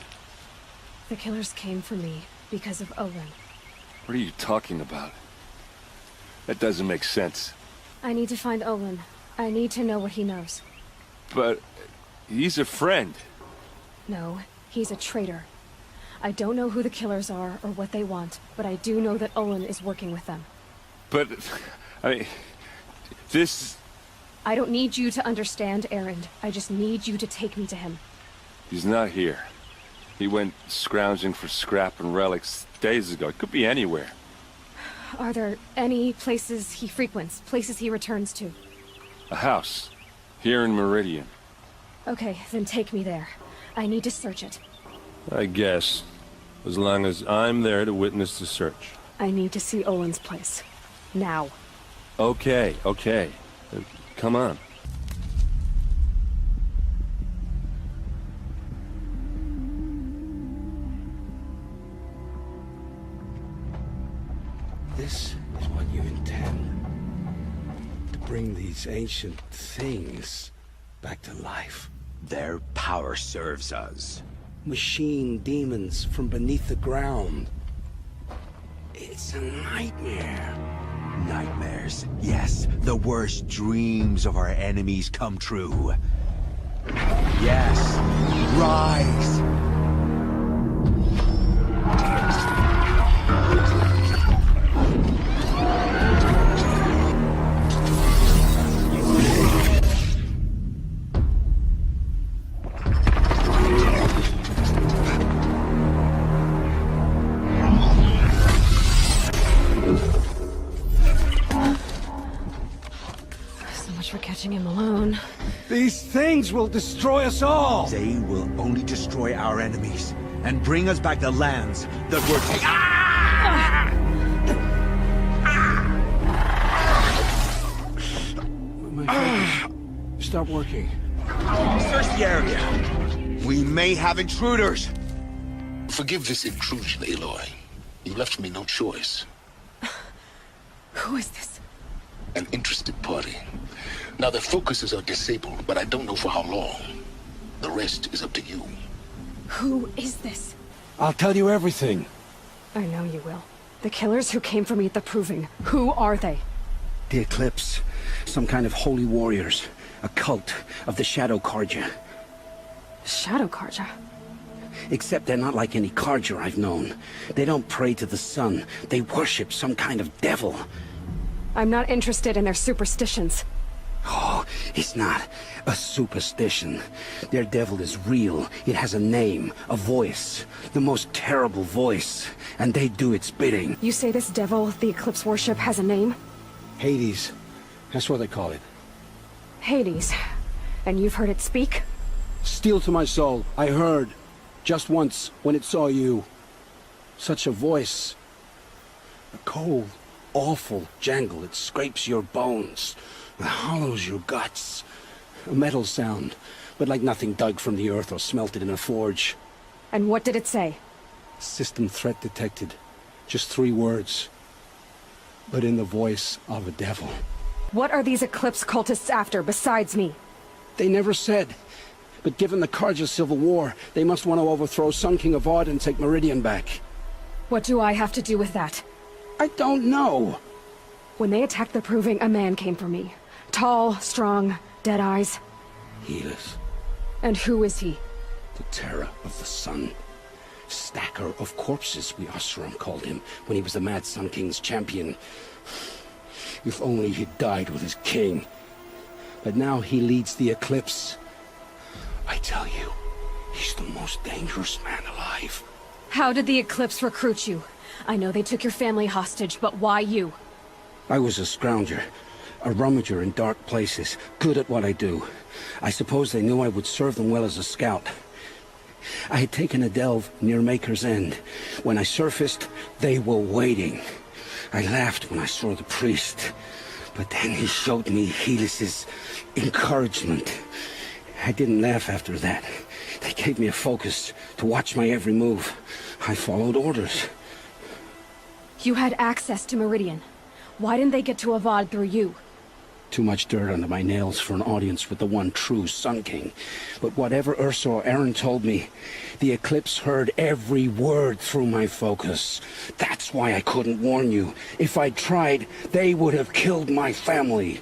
Speaker 9: The killers came for me because of Olin.
Speaker 18: What are you talking about? That doesn't make sense.
Speaker 9: I need to find Olin. I need to know what he knows.
Speaker 18: But he's a friend.
Speaker 9: No, he's a traitor. I don't know who the killers are or what they want, but I do know that Olin is working with them.
Speaker 19: But, I mean, this...
Speaker 9: I don't need you to understand, Erend. I just need you to take me to him.
Speaker 18: He's not here. He went scrounging for scrap and relics days ago. It could be anywhere.
Speaker 9: Are there any places he frequents, places he returns to?
Speaker 18: A house. Here in Meridian.
Speaker 9: Okay, then take me there. I need to search it.
Speaker 19: I guess. As long as I'm there to witness the search.
Speaker 9: I need to see Olin's place. Now.
Speaker 19: Okay, okay. Come on.
Speaker 12: This is what you intend. To bring these ancient things back to life.
Speaker 11: Their power serves us.
Speaker 12: Machine demons from beneath the ground. It's a nightmare.
Speaker 11: Nightmares. Yes, the worst dreams of our enemies come true. Yes, rise!
Speaker 9: For catching him alone.
Speaker 12: These things will destroy us all!
Speaker 11: They will only destroy our enemies and bring us back the lands that were taken.
Speaker 12: Stop working.
Speaker 11: Search the area. We may have intruders.
Speaker 16: Forgive this intrusion, Aloy. You left me no choice.
Speaker 9: Who is this?
Speaker 16: An interested party. Now, their focuses are disabled, but I don't know for how long. The rest is up to you.
Speaker 9: Who is this?
Speaker 12: I'll tell you everything.
Speaker 9: I know you will. The killers who came for me at the Proving. Who are they?
Speaker 12: The Eclipse. Some kind of holy warriors. A cult of the Shadow Carja.
Speaker 9: Shadow Carja?
Speaker 12: Except they're not like any Carja I've known. They don't pray to the sun. They worship some kind of devil.
Speaker 9: I'm not interested in their superstitions.
Speaker 12: Oh, it's not a superstition. Their devil is real. It has a name, a voice. The most terrible voice. And they do its bidding.
Speaker 9: You say this devil the Eclipse worship has a name?
Speaker 12: Hades. That's what they call it.
Speaker 9: Hades. And you've heard it speak?
Speaker 12: Steel to my soul. I heard. Just once, when it saw you. Such a voice. A cold, awful jangle. It scrapes your bones. It hollows your guts. A metal sound, but like nothing dug from the earth or smelted in a forge.
Speaker 9: And what did it say?
Speaker 12: System threat detected. Just 3 words. But in the voice of a devil.
Speaker 9: What are these Eclipse cultists after, besides me?
Speaker 12: They never said. But given the Carja Civil War, they must want to overthrow Sun King Avad and take Meridian back.
Speaker 9: What do I have to do with that?
Speaker 12: I don't know.
Speaker 9: When they attacked the Proving, a man came for me. Tall, strong, dead eyes.
Speaker 12: Helis.
Speaker 9: And who is he?
Speaker 12: The terror of the sun. Stacker of corpses, we Oseram called him, when he was the Mad Sun King's champion. If only he'd died with his king. But now he leads the Eclipse. I tell you, he's the most dangerous man alive.
Speaker 9: How did the Eclipse recruit you? I know they took your family hostage, but why you?
Speaker 12: I was a scrounger, a rummager in dark places, good at what I do. I suppose they knew I would serve them well as a scout. I had taken a delve near Maker's End. When I surfaced, they were waiting. I laughed when I saw the priest, but then he showed me Helis's encouragement. I didn't laugh after that. They gave me a focus to watch my every move. I followed orders.
Speaker 9: You had access to Meridian. Why didn't they get to Avad through you?
Speaker 12: Too much dirt under my nails for an audience with the one true Sun King. But whatever Ursa or Aaron told me, the Eclipse heard every word through my focus. That's why I couldn't warn you. If I'd tried, they would have killed my family.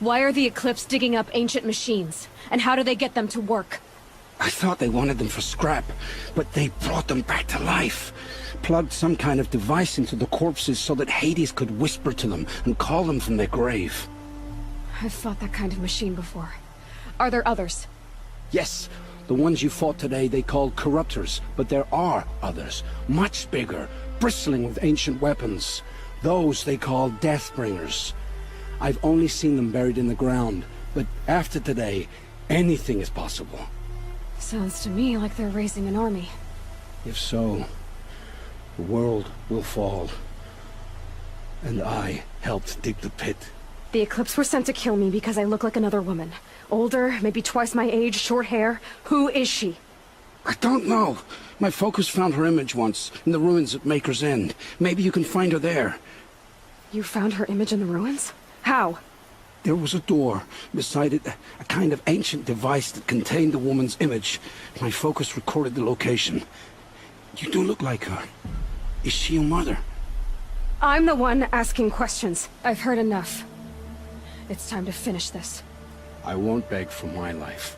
Speaker 9: Why are the Eclipse digging up ancient machines? And how do they get them to work?
Speaker 12: I thought they wanted them for scrap, but they brought them back to life. Plugged some kind of device into the corpses so that Hades could whisper to them and call them from their grave.
Speaker 9: I've fought that kind of machine before. Are there others?
Speaker 12: Yes, the ones you fought today they called corruptors, but there are others, much bigger, bristling with ancient weapons. Those they call Deathbringers. I've only seen them buried in the ground, but after today, anything is possible.
Speaker 9: Sounds to me like they're raising an army.
Speaker 12: If so, the world will fall. And I helped dig the pit.
Speaker 9: The Eclipse were sent to kill me because I look like another woman. Older, maybe twice my age, short hair. Who is she?
Speaker 12: I don't know. My focus found her image once, in the ruins at Maker's End. Maybe you can find her there.
Speaker 9: You found her image in the ruins? How?
Speaker 12: There was a door. Beside it, a kind of ancient device that contained the woman's image. My focus recorded the location. You do look like her. Is she your mother?
Speaker 9: I'm the one asking questions. I've heard enough. It's time to finish this.
Speaker 12: I won't beg for my life.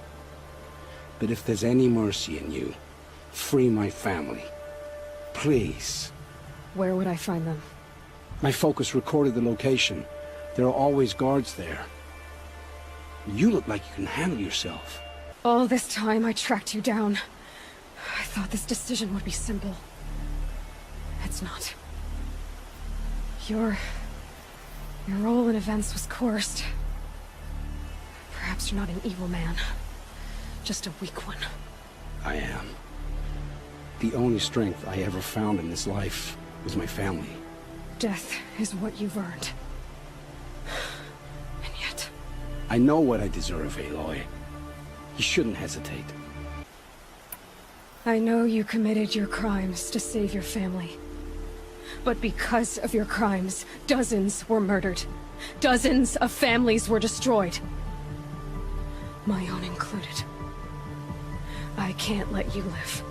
Speaker 12: But if there's any mercy in you, free my family. Please.
Speaker 9: Where would I find them?
Speaker 12: My focus recorded the location. There are always guards there. You look like you can handle yourself.
Speaker 9: All this time I tracked you down. I thought this decision would be simple. It's not. Your role in events was coerced. Perhaps you're not an evil man. Just a weak one.
Speaker 12: I am. The only strength I ever found in this life was my family.
Speaker 9: Death is what you've earned. And yet...
Speaker 12: I know what I deserve, Aloy. You shouldn't hesitate.
Speaker 9: I know you committed your crimes to save your family. But because of your crimes, dozens were murdered. Dozens of families were destroyed. My own included. I can't let you live.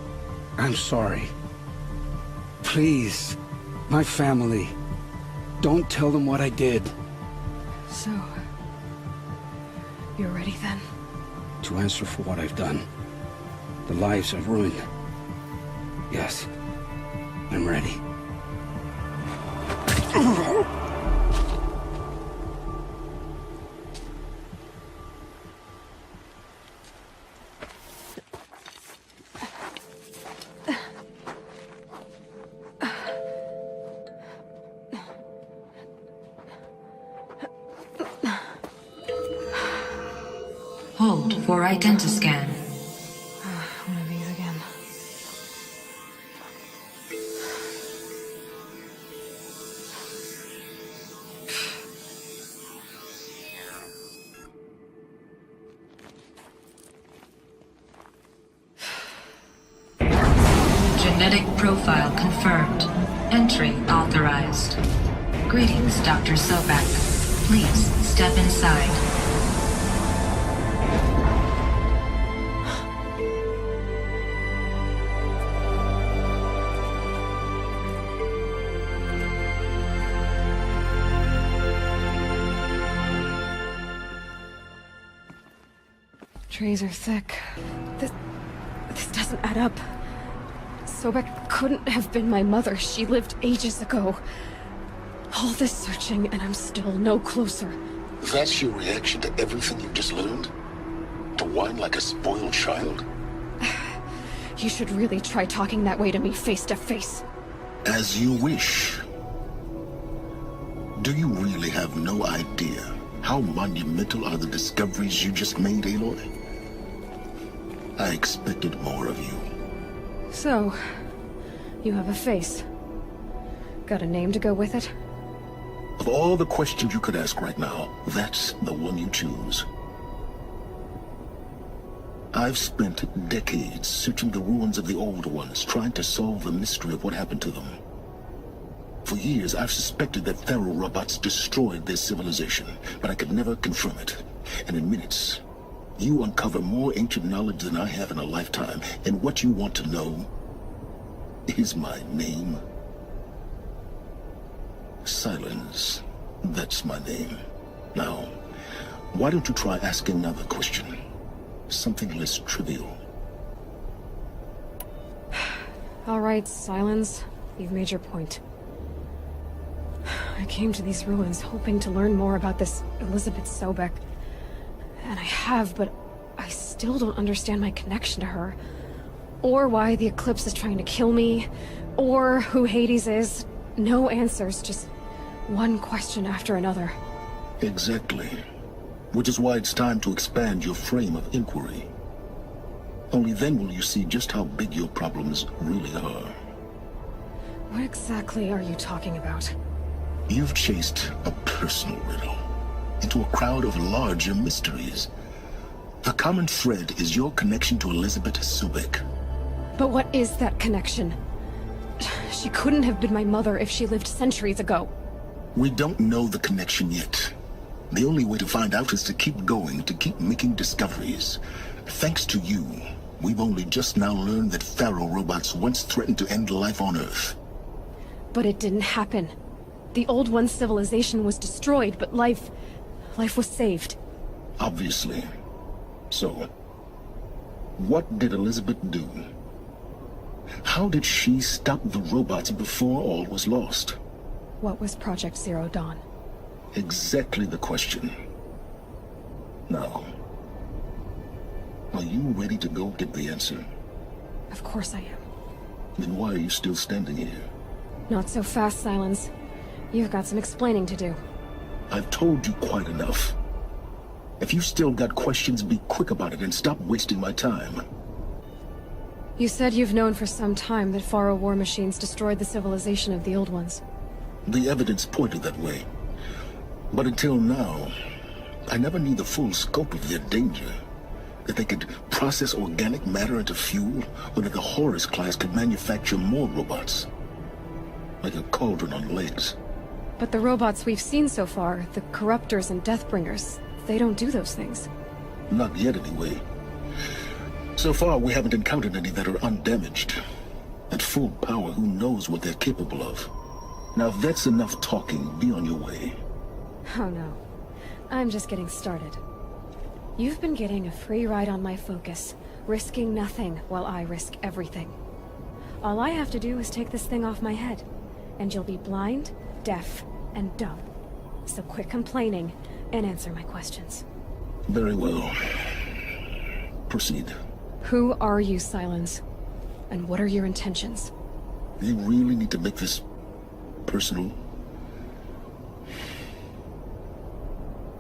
Speaker 12: I'm sorry. Please, my family. Don't tell them what I did.
Speaker 9: So... you're ready then?
Speaker 12: To answer for what I've done. The lives I've ruined. Yes, I'm ready.
Speaker 17: Hold for identiscan.
Speaker 9: One of these again.
Speaker 17: Genetic profile confirmed. Entry authorized. Greetings, Dr. Sobek. Please step inside.
Speaker 9: Trees are thick. This doesn't add up. Sobek couldn't have been my mother. She lived ages ago. All this searching, and I'm still no closer.
Speaker 15: That's your reaction to everything you've just learned? To whine like a spoiled child?
Speaker 9: You should really try talking that way to me face to face.
Speaker 15: As you wish. Do you really have no idea how monumental are the discoveries you just made, Aloy? I expected more of you.
Speaker 9: So, you have a face. Got a name to go with it?
Speaker 15: Of all the questions you could ask right now, that's the one you choose. I've spent decades searching the ruins of the old ones, trying to solve the mystery of what happened to them. For years, I've suspected that Pharaoh robots destroyed their civilization, but I could never confirm it. And in minutes, you uncover more ancient knowledge than I have in a lifetime, and what you want to know is my name. Silence. That's my name. Now, why don't you try asking another question? Something less trivial.
Speaker 9: All right, Silence. You've made your point. I came to these ruins hoping to learn more about this Elizabeth Sobek. And I have, but I still don't understand my connection to her. Or why the Eclipse is trying to kill me. Or who Hades is. No answers, just one question after another.
Speaker 15: Exactly. Which is why it's time to expand your frame of inquiry. Only then will you see just how big your problems really are.
Speaker 9: What exactly are you talking about?
Speaker 15: You've chased a personal riddle into a crowd of larger mysteries. The common thread is your connection to Elizabeth Sobek.
Speaker 9: But what is that connection? She couldn't have been my mother if she lived centuries ago.
Speaker 15: We don't know the connection yet. The only way to find out is to keep going, to keep making discoveries. Thanks to you, we've only just now learned that Pharaoh robots once threatened to end life on Earth.
Speaker 9: But it didn't happen. The Old One's civilization was destroyed, but life was saved.
Speaker 15: Obviously. So, what did Elizabeth do? How did she stop the robots before all was lost?
Speaker 9: What was Project Zero Dawn?
Speaker 15: Exactly the question. Now, are you ready to go get the answer?
Speaker 9: Of course I am.
Speaker 15: Then why are you still standing here?
Speaker 9: Not so fast, Silence. You've got some explaining to do.
Speaker 15: I've told you quite enough. If you still got questions, be quick about it and stop wasting my time.
Speaker 9: You said you've known for some time that Pharaoh war machines destroyed the civilization of the Old Ones.
Speaker 15: The evidence pointed that way. But until now, I never knew the full scope of their danger. That they could process organic matter into fuel, or that the Horus class could manufacture more robots. Like a cauldron on legs.
Speaker 9: But the robots we've seen so far, the Corruptors and Deathbringers, they don't do those things.
Speaker 15: Not yet, anyway. So far, we haven't encountered any that are undamaged. At full power, who knows what they're capable of? Now, if that's enough talking, be on your way.
Speaker 9: Oh no. I'm just getting started. You've been getting a free ride on my focus, risking nothing while I risk everything. All I have to do is take this thing off my head, and you'll be blind, deaf, and dumb. So quit complaining and answer my questions.
Speaker 15: Very well. Proceed.
Speaker 9: Who are you, Silence? And what are your intentions?
Speaker 15: You really need to make this personal?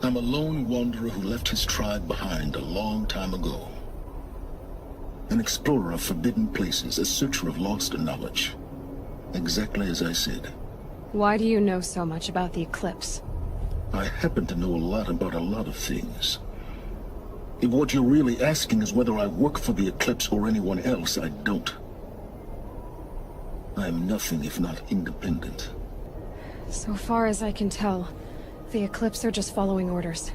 Speaker 15: I'm a lone wanderer who left his tribe behind a long time ago. An explorer of forbidden places, a searcher of lost knowledge. Exactly as I said.
Speaker 9: Why do you know so much about the Eclipse?
Speaker 15: I happen to know a lot about a lot of things. If what you're really asking is whether I work for the Eclipse or anyone else, I don't. I am nothing if not independent.
Speaker 9: So far as I can tell, the Eclipse are just following orders.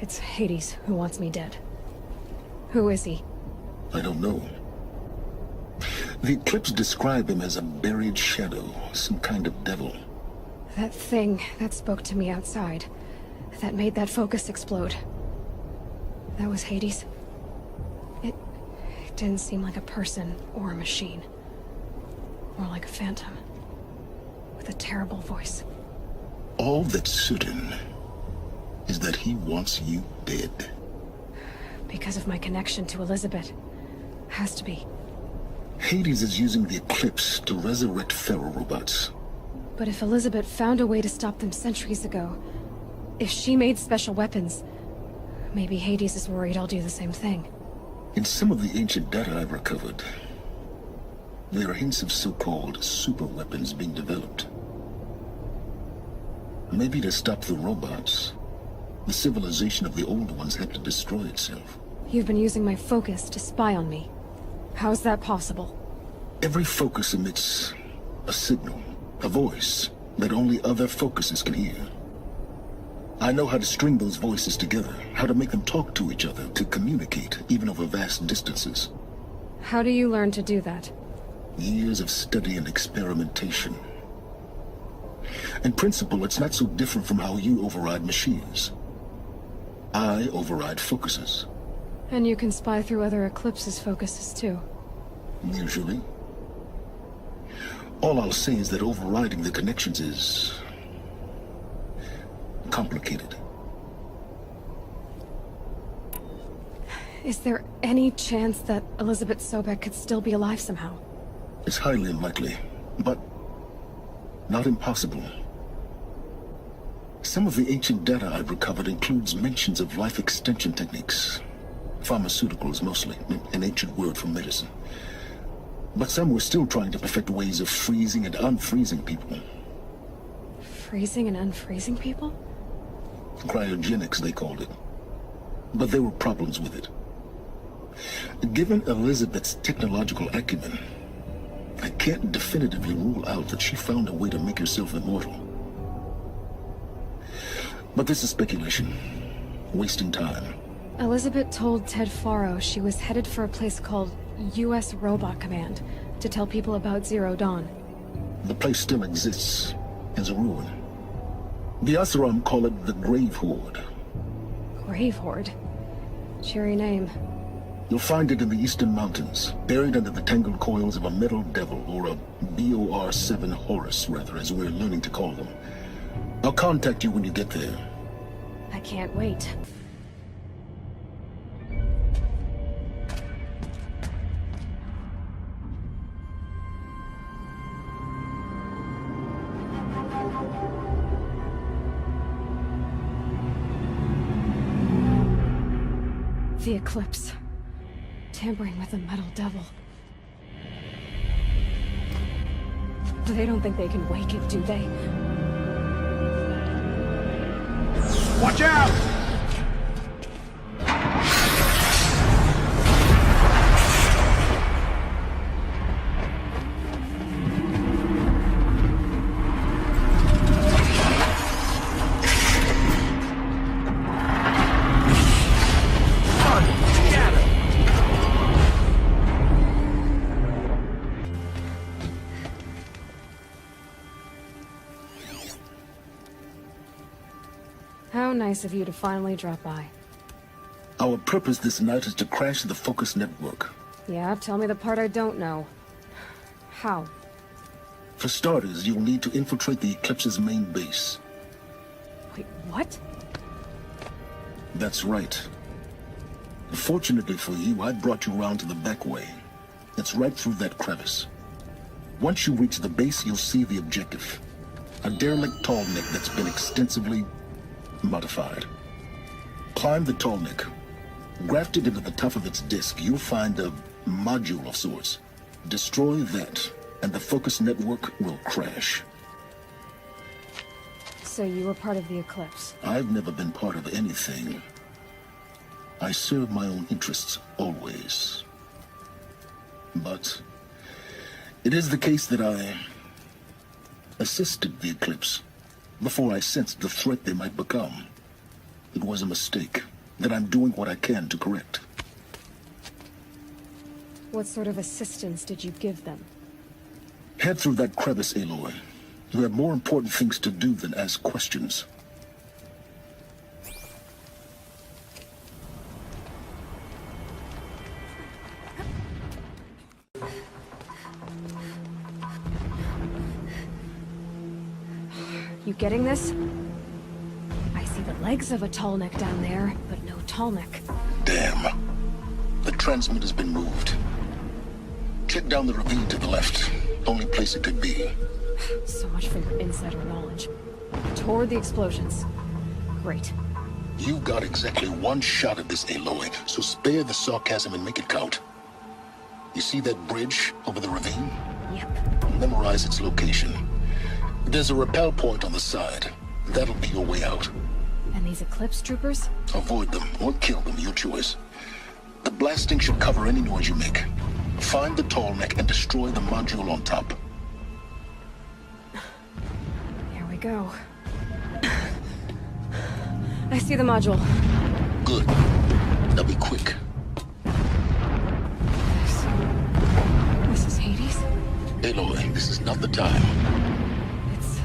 Speaker 9: It's Hades who wants me dead. Who is he?
Speaker 15: I don't know. The Eclipse describe him as a buried shadow, some kind of devil.
Speaker 9: That thing that spoke to me outside, that made that focus explode. That was Hades? It didn't seem like a person or a machine. More like a phantom. With a terrible voice.
Speaker 15: All that's certain is that he wants you dead.
Speaker 9: Because of my connection to Elizabeth. Has to be.
Speaker 15: Hades is using the Eclipse to resurrect feral robots.
Speaker 9: But if Elizabeth found a way to stop them centuries ago, if she made special weapons, maybe Hades is worried I'll do the same thing.
Speaker 15: In some of the ancient data I've recovered, there are hints of so-called super weapons being developed. Maybe to stop the robots, the civilization of the old ones had to destroy itself.
Speaker 9: You've been using my focus to spy on me. How's that possible?
Speaker 15: Every focus emits a signal, a voice, that only other focuses can hear. I know how to string those voices together, how to make them talk to each other, to communicate, even over vast distances.
Speaker 9: How do you learn to do that?
Speaker 15: Years of study and experimentation. In principle, it's not so different from how you override machines. I override focuses.
Speaker 9: And you can spy through other Eclipse's focuses too.
Speaker 15: Usually. All I'll say is that overriding the connections is complicated.
Speaker 9: Is there any chance that Elizabeth Sobek could still be alive somehow?
Speaker 15: It's highly unlikely, but not impossible. Some of the ancient data I've recovered includes mentions of life extension techniques. Pharmaceuticals, mostly, an ancient word for medicine. But some were still trying to perfect ways of freezing and unfreezing people.
Speaker 9: Freezing and unfreezing people?
Speaker 15: Cryogenics, they called it. But there were problems with it. Given Elizabeth's technological acumen, I can't definitively rule out that she found a way to make herself immortal. But this is speculation. Wasting time.
Speaker 9: Elizabeth told Ted Faro she was headed for a place called U.S. Robot Command to tell people about Zero Dawn.
Speaker 15: The place still exists as a ruin. The Asaram call it the Grave Horde.
Speaker 9: Grave Horde? Cheery name.
Speaker 15: You'll find it in the Eastern Mountains, buried under the tangled coils of a metal devil, or a BOR-7 Horus, rather, as we're learning to call them. I'll contact you when you get there.
Speaker 9: I can't wait. The Eclipse. Tampering with the metal devil. They don't think they can wake it, do they?
Speaker 20: Watch out!
Speaker 9: How nice of you to finally drop by.
Speaker 15: Our purpose this night is to crash the Focus network.
Speaker 9: Yeah, tell me the part I don't know. How?
Speaker 15: For starters, you'll need to infiltrate the Eclipse's main base.
Speaker 9: Wait, what?
Speaker 15: That's right. Fortunately for you, I brought you around to the back way. It's right through that crevice. Once you reach the base, you'll see the objective. A derelict tall neck that's been extensively modified. Climb the tall neck. Grafted into the top of its disk, you'll find a module of sorts. Destroy that, and the Focus network will crash.
Speaker 9: So you were part of the Eclipse?
Speaker 15: I've never been part of anything. I serve my own interests, always. But It is the case that I assisted the Eclipse before I sensed the threat they might become. It was a mistake that I'm doing what I can to correct.
Speaker 9: What sort of assistance did you give them?
Speaker 15: Head through that crevice, Aloy. You have more important things to do than ask questions.
Speaker 9: You getting this? I see the legs of a tall neck down there, but no tall neck.
Speaker 15: Damn. The transmitter's has been moved. Check down the ravine to the left. Only place it could be.
Speaker 9: So much for your insider knowledge. Toward the explosions. Great.
Speaker 15: You've got exactly one shot at this, Aloy, so spare the sarcasm and make it count. You see that bridge over the ravine?
Speaker 9: Yep.
Speaker 15: Memorize its location. There's a rappel point on the side. That'll be your way out.
Speaker 9: And these Eclipse troopers?
Speaker 15: Avoid them or kill them, your choice. The blasting should cover any noise you make. Find the tall neck and destroy the module on top.
Speaker 9: Here we go. I see the module.
Speaker 15: Good. Now be quick.
Speaker 9: This is Hades?
Speaker 15: Aloy, this is not the time.
Speaker 9: It's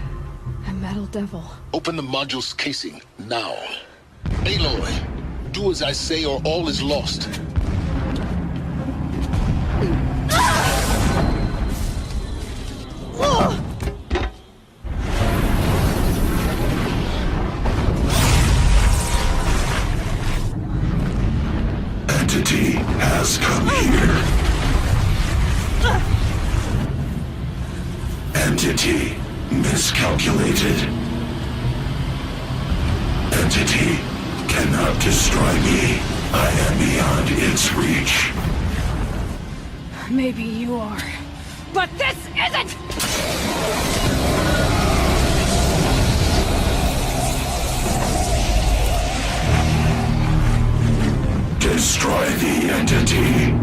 Speaker 9: a metal devil.
Speaker 15: Open the module's casing, now. Aloy, do as I say or all is lost.
Speaker 1: Entity has come here. Entity miscalculated. Entity cannot destroy me. I am beyond its reach.
Speaker 9: Maybe you are. But this isn't!
Speaker 1: Destroy the entity.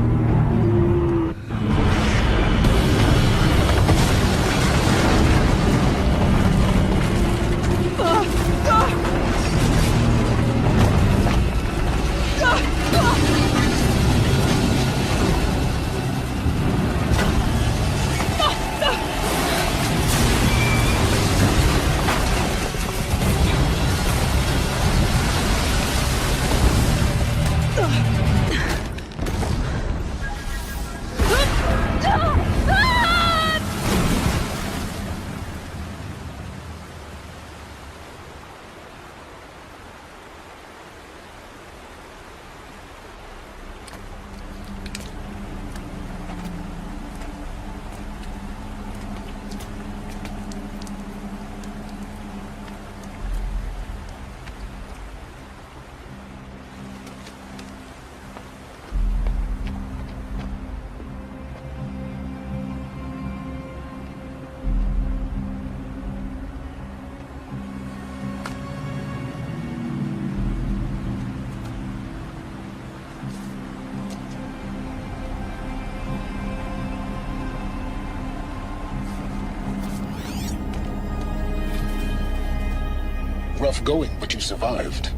Speaker 15: Rough going, but you survived.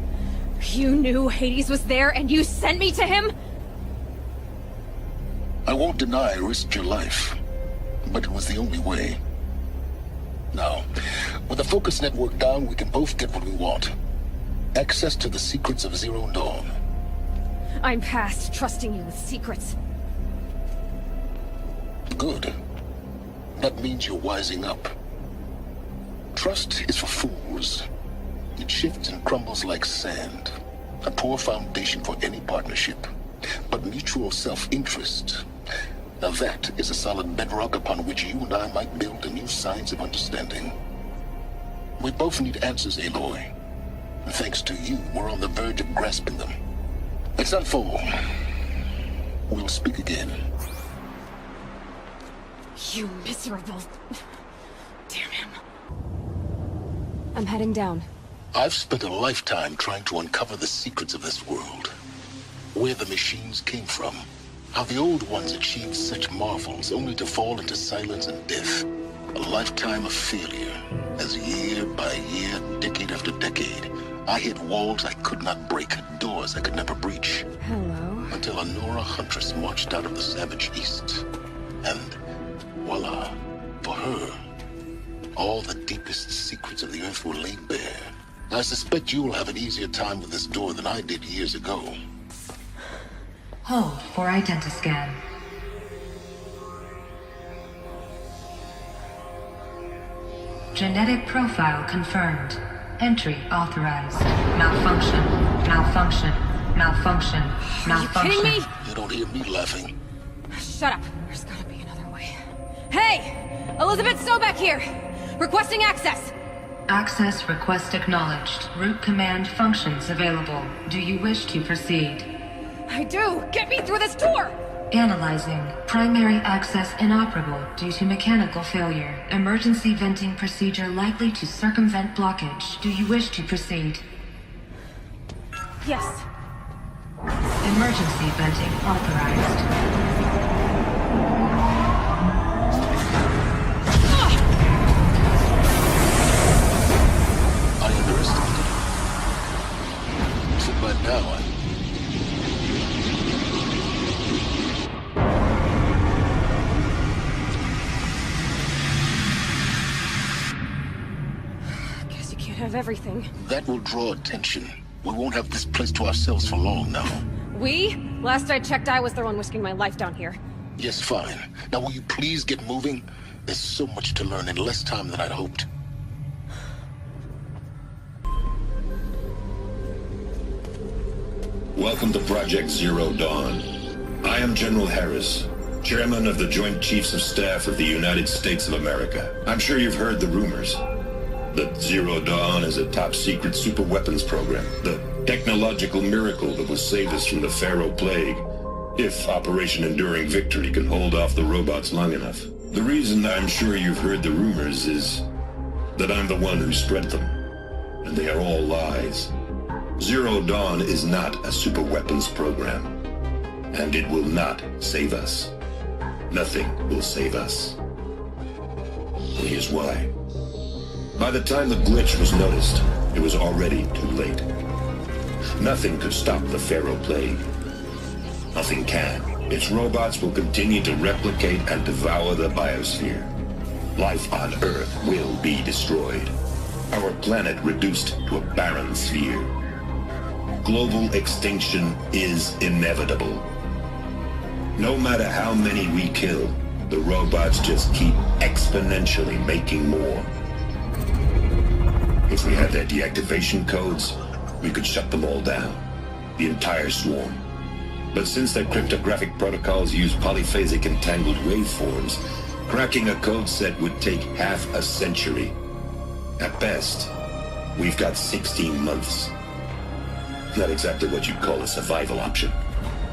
Speaker 9: You knew Hades was there and you sent me to him?
Speaker 15: I won't deny I risked your life, but it was the only way. Now, with the focus network down, we can both get what we want. Access to the secrets of Zero Dawn.
Speaker 9: I'm past trusting you with secrets.
Speaker 15: Good. That means you're wising up. Trust is for fools. It shifts and crumbles like sand. A poor foundation for any partnership. But mutual self-interest, now that is a solid bedrock upon which you and I might build a new science of understanding. We both need answers, Aloy. And thanks to you, we're on the verge of grasping them. Let's unfold. We'll speak again.
Speaker 9: You miserable... Damn him. I'm heading down.
Speaker 15: I've spent a lifetime trying to uncover the secrets of this world. Where the machines came from, How the old ones achieved such marvels only to fall into silence and death. A lifetime of failure, as year by year, decade after decade, I hit walls I could not break, doors I could never breach.
Speaker 9: Hello.
Speaker 15: Until a Nora huntress marched out of the savage east. And voila, for her, all the deepest secrets of the earth were laid bare. I suspect you will have an easier time with this door than I did years ago.
Speaker 17: Hold for identiscan. Genetic profile confirmed. Entry authorized. Malfunction. Malfunction. Malfunction. Malfunction.
Speaker 9: Are you kidding me?
Speaker 15: You don't hear me laughing.
Speaker 9: Shut up. There's gotta be another way. Hey! Elizabeth Sobeck here! Requesting access!
Speaker 17: Access request acknowledged. Root command functions available. Do you wish to proceed?
Speaker 9: I do! Get me through this door!
Speaker 17: Analyzing. Primary access inoperable due to mechanical failure. Emergency venting procedure likely to circumvent blockage. Do you wish to proceed?
Speaker 9: Yes.
Speaker 17: Emergency venting authorized.
Speaker 15: I underestimated you. So by now,
Speaker 9: Guess you can't have everything.
Speaker 15: that will draw attention. We won't have this place to ourselves for long now.
Speaker 9: We? Last I checked, I was the one risking my life down here.
Speaker 15: Yes, fine. Now will you please get moving? There's so much to learn in less time than I'd hoped.
Speaker 16: Welcome to Project Zero Dawn. I am General Harris, Chairman of the Joint Chiefs of Staff of the United States of America. I'm sure you've heard the rumors that Zero Dawn is a top-secret superweapons program, the technological miracle that will save us from the Pharaoh Plague, if Operation Enduring Victory can hold off the robots long enough. The reason I'm sure you've heard the rumors is that I'm the one who spread them, and they are all lies. Zero Dawn is not a superweapons program, and it will not save us. Nothing will save us. And here's why. By the time the glitch was noticed, it was already too late. Nothing could stop the Pharaoh Plague. Nothing can. Its robots will continue to replicate and devour the biosphere. Life on Earth will be destroyed. Our planet reduced to a barren sphere. Global extinction is inevitable. No matter how many we kill, the robots just keep exponentially making more. If we had their deactivation codes, we could shut them all down. The entire swarm. But since their cryptographic protocols use polyphasic entangled waveforms, cracking a code set would take half a century. At best, we've got 16 months. Not exactly what you'd call a survival option.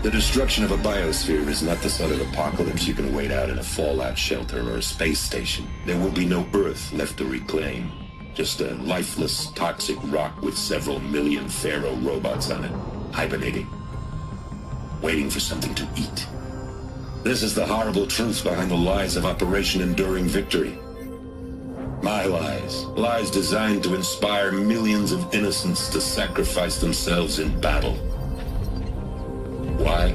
Speaker 16: The destruction of a biosphere is not the sort of apocalypse you can wait out in a fallout shelter or a space station. There will be no Earth left to reclaim. Just a lifeless, toxic rock with several million Pharaoh robots on it, hibernating, waiting for something to eat. This is the horrible truth behind the lies of Operation Enduring Victory. My lies. Lies designed to inspire millions of innocents to sacrifice themselves in battle. Why?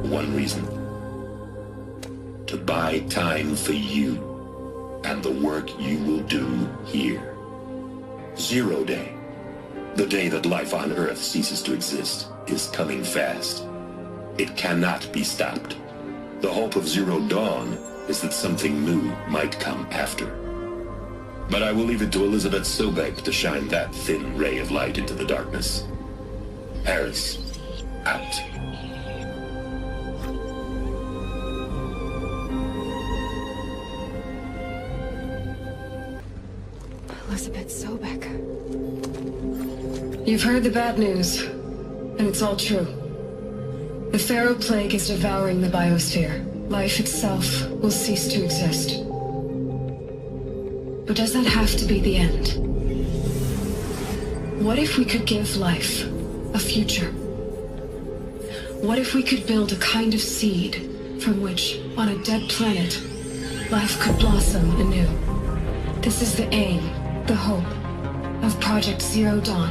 Speaker 16: One reason. To buy time for you and the work you will do here. Zero Day, the day that life on Earth ceases to exist, is coming fast. It cannot be stopped. The hope of Zero Dawn is that something new might come after. But I will leave it to Elizabeth Sobeck to shine that thin ray of light into the darkness. Harris, out.
Speaker 9: Elizabeth Sobeck.
Speaker 10: You've heard the bad news, and it's all true. The Pharaoh Plague is devouring the biosphere. Life itself will cease to exist. But does that have to be the end? What if we could give life a future?
Speaker 17: What if we could build a kind of seed from which, on a dead planet, life could blossom anew? This is the aim, the hope, of Project Zero Dawn.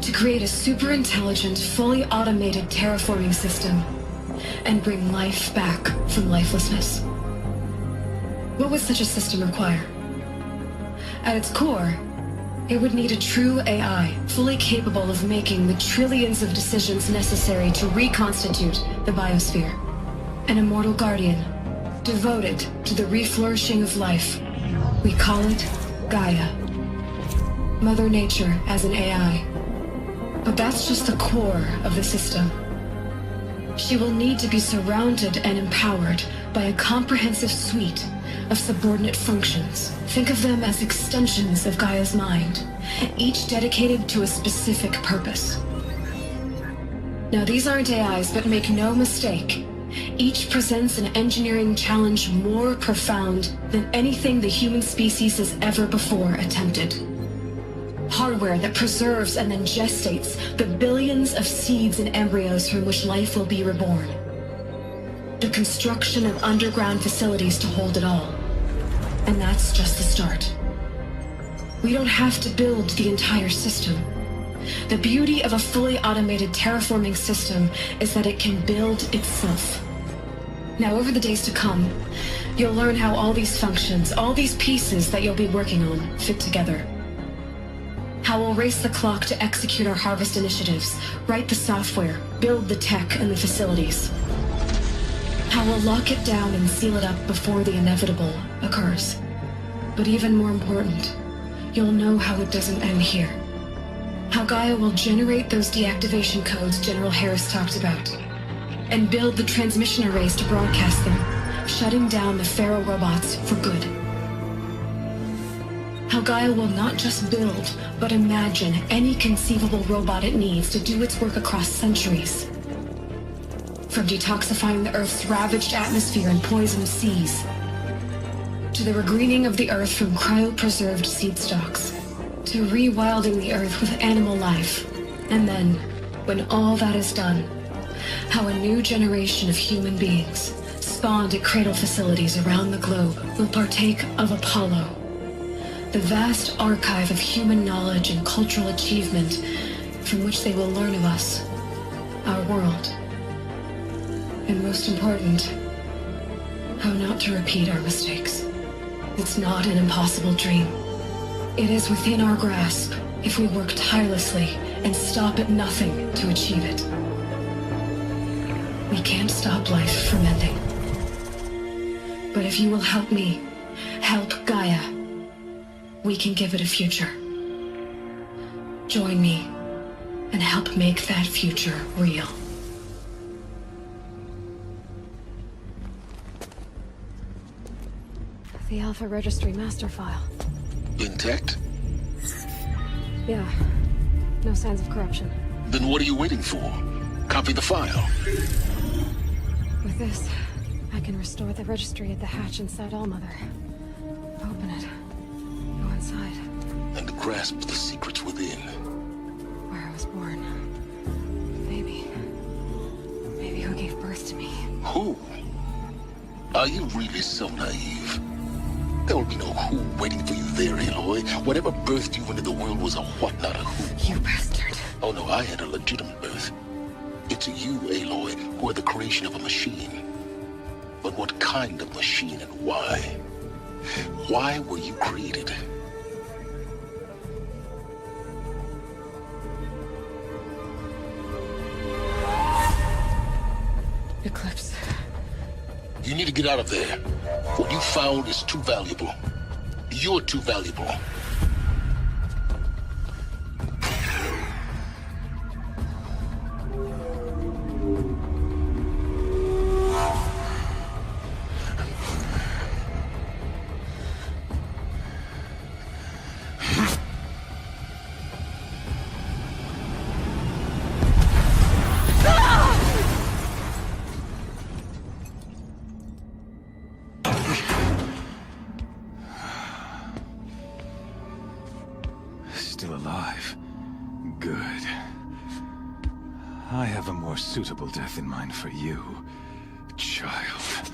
Speaker 17: To create a super-intelligent, fully automated terraforming system and bring life back from lifelessness. What would such a system require? At its core, it would need a true AI, fully capable of making the trillions of decisions necessary to reconstitute the biosphere. An immortal guardian, devoted to the reflourishing of life. We call it Gaia. Mother Nature as an AI. But that's just the core of the system. She will need to be surrounded and empowered by a comprehensive suite of subordinate functions. Think of them as extensions of Gaia's mind, each dedicated to a specific purpose. Now, these aren't AIs, but make no mistake, each presents an engineering challenge more profound than anything the human species has ever before attempted. Hardware that preserves and then gestates the billions of seeds and embryos from which life will be reborn. The construction of underground facilities to hold it all. And that's just the start. We don't have to build the entire system. The beauty of a fully automated terraforming system is that it can build itself. Now, over the days to come, you'll learn how all these functions, all these pieces that you'll be working on, fit together. How we'll race the clock to execute our harvest initiatives, write the software, build the tech and the facilities. How we'll lock it down and seal it up before the inevitable occurs. But even more important, you'll know how it doesn't end here. How Gaia will generate those deactivation codes General Harris talked about, and build the transmission arrays to broadcast them, shutting down the Pharaoh robots for good. How Gaia will not just build, but imagine any conceivable robot it needs to do its work across centuries. From detoxifying the Earth's ravaged atmosphere and poisoned seas, to the regreening of the Earth from cryopreserved seed stocks, to rewilding the Earth with animal life. And then, when all that is done, how a new generation of human beings, spawned at cradle facilities around the globe, will partake of Apollo, the vast archive of human knowledge and cultural achievement from which they will learn of us, our world. And most important, how not to repeat our mistakes. It's not an impossible dream. It is within our grasp if we work tirelessly and stop at nothing to achieve it. We can't stop life from ending. But if you will help me, help Gaia, we can give it a future. Join me and help make that future real.
Speaker 9: The Alpha Registry master file.
Speaker 15: Intact?
Speaker 9: Yeah. No signs of corruption.
Speaker 15: Then what are you waiting for? Copy the file.
Speaker 9: With this, I can restore the registry at the hatch inside Allmother. Open it. Go inside.
Speaker 15: And grasp the secrets within.
Speaker 9: Where I was born. Maybe who gave birth to me.
Speaker 15: Who? Are you really so naive? There will be no who waiting for you there, Aloy. Whatever birthed you into the world was a what, not a who.
Speaker 9: You bastard.
Speaker 15: Oh no, I had a legitimate birth. It's you, Aloy, who are the creation of a machine. But what kind of machine and why? Why were you created?
Speaker 9: Eclipse.
Speaker 15: You need to get out of there. What you found is too valuable. You're too valuable.
Speaker 1: Still alive. Good. I have a more suitable death in mind for you, child.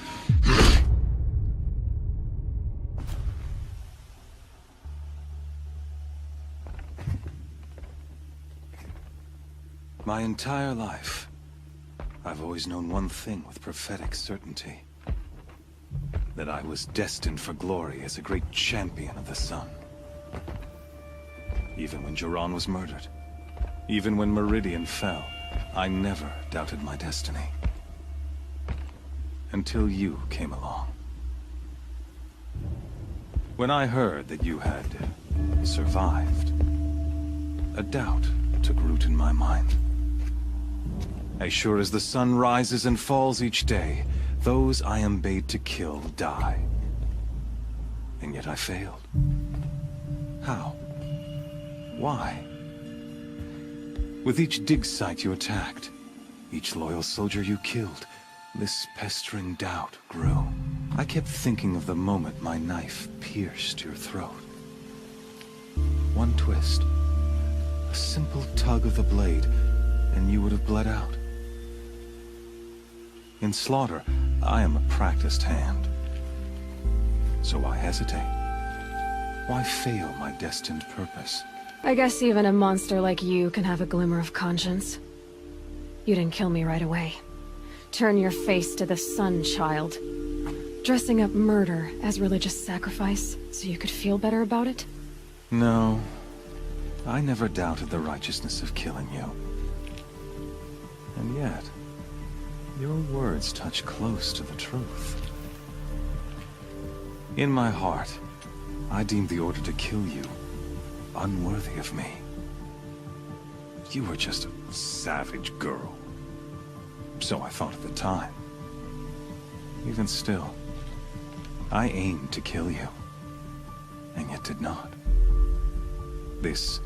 Speaker 1: My entire life, I've always known one thing with prophetic certainty. That I was destined for glory as a great champion of the sun. Even when Jiran was murdered, even when Meridian fell, I never doubted my destiny. Until you came along. When I heard that you had survived, a doubt took root in my mind. As sure as the sun rises and falls each day, those I am bade to kill die. And yet I failed. How? Why? With each dig site you attacked, each loyal soldier you killed, this pestering doubt grew. I kept thinking of the moment my knife pierced your throat. One twist, a simple tug of the blade, and you would have bled out. In slaughter, I am a practiced hand. So why hesitate? Why fail my destined purpose?
Speaker 9: I guess even a monster like you can have a glimmer of conscience. You didn't kill me right away. Turn your face to the sun, child. Dressing up murder as religious sacrifice so you could feel better about it?
Speaker 1: No. I never doubted the righteousness of killing you. And yet, your words touch close to the truth. In my heart, I deemed the order to kill you unworthy of me. You were just a savage girl. So I thought at the time. Even still, I aimed to kill you, and yet did not. This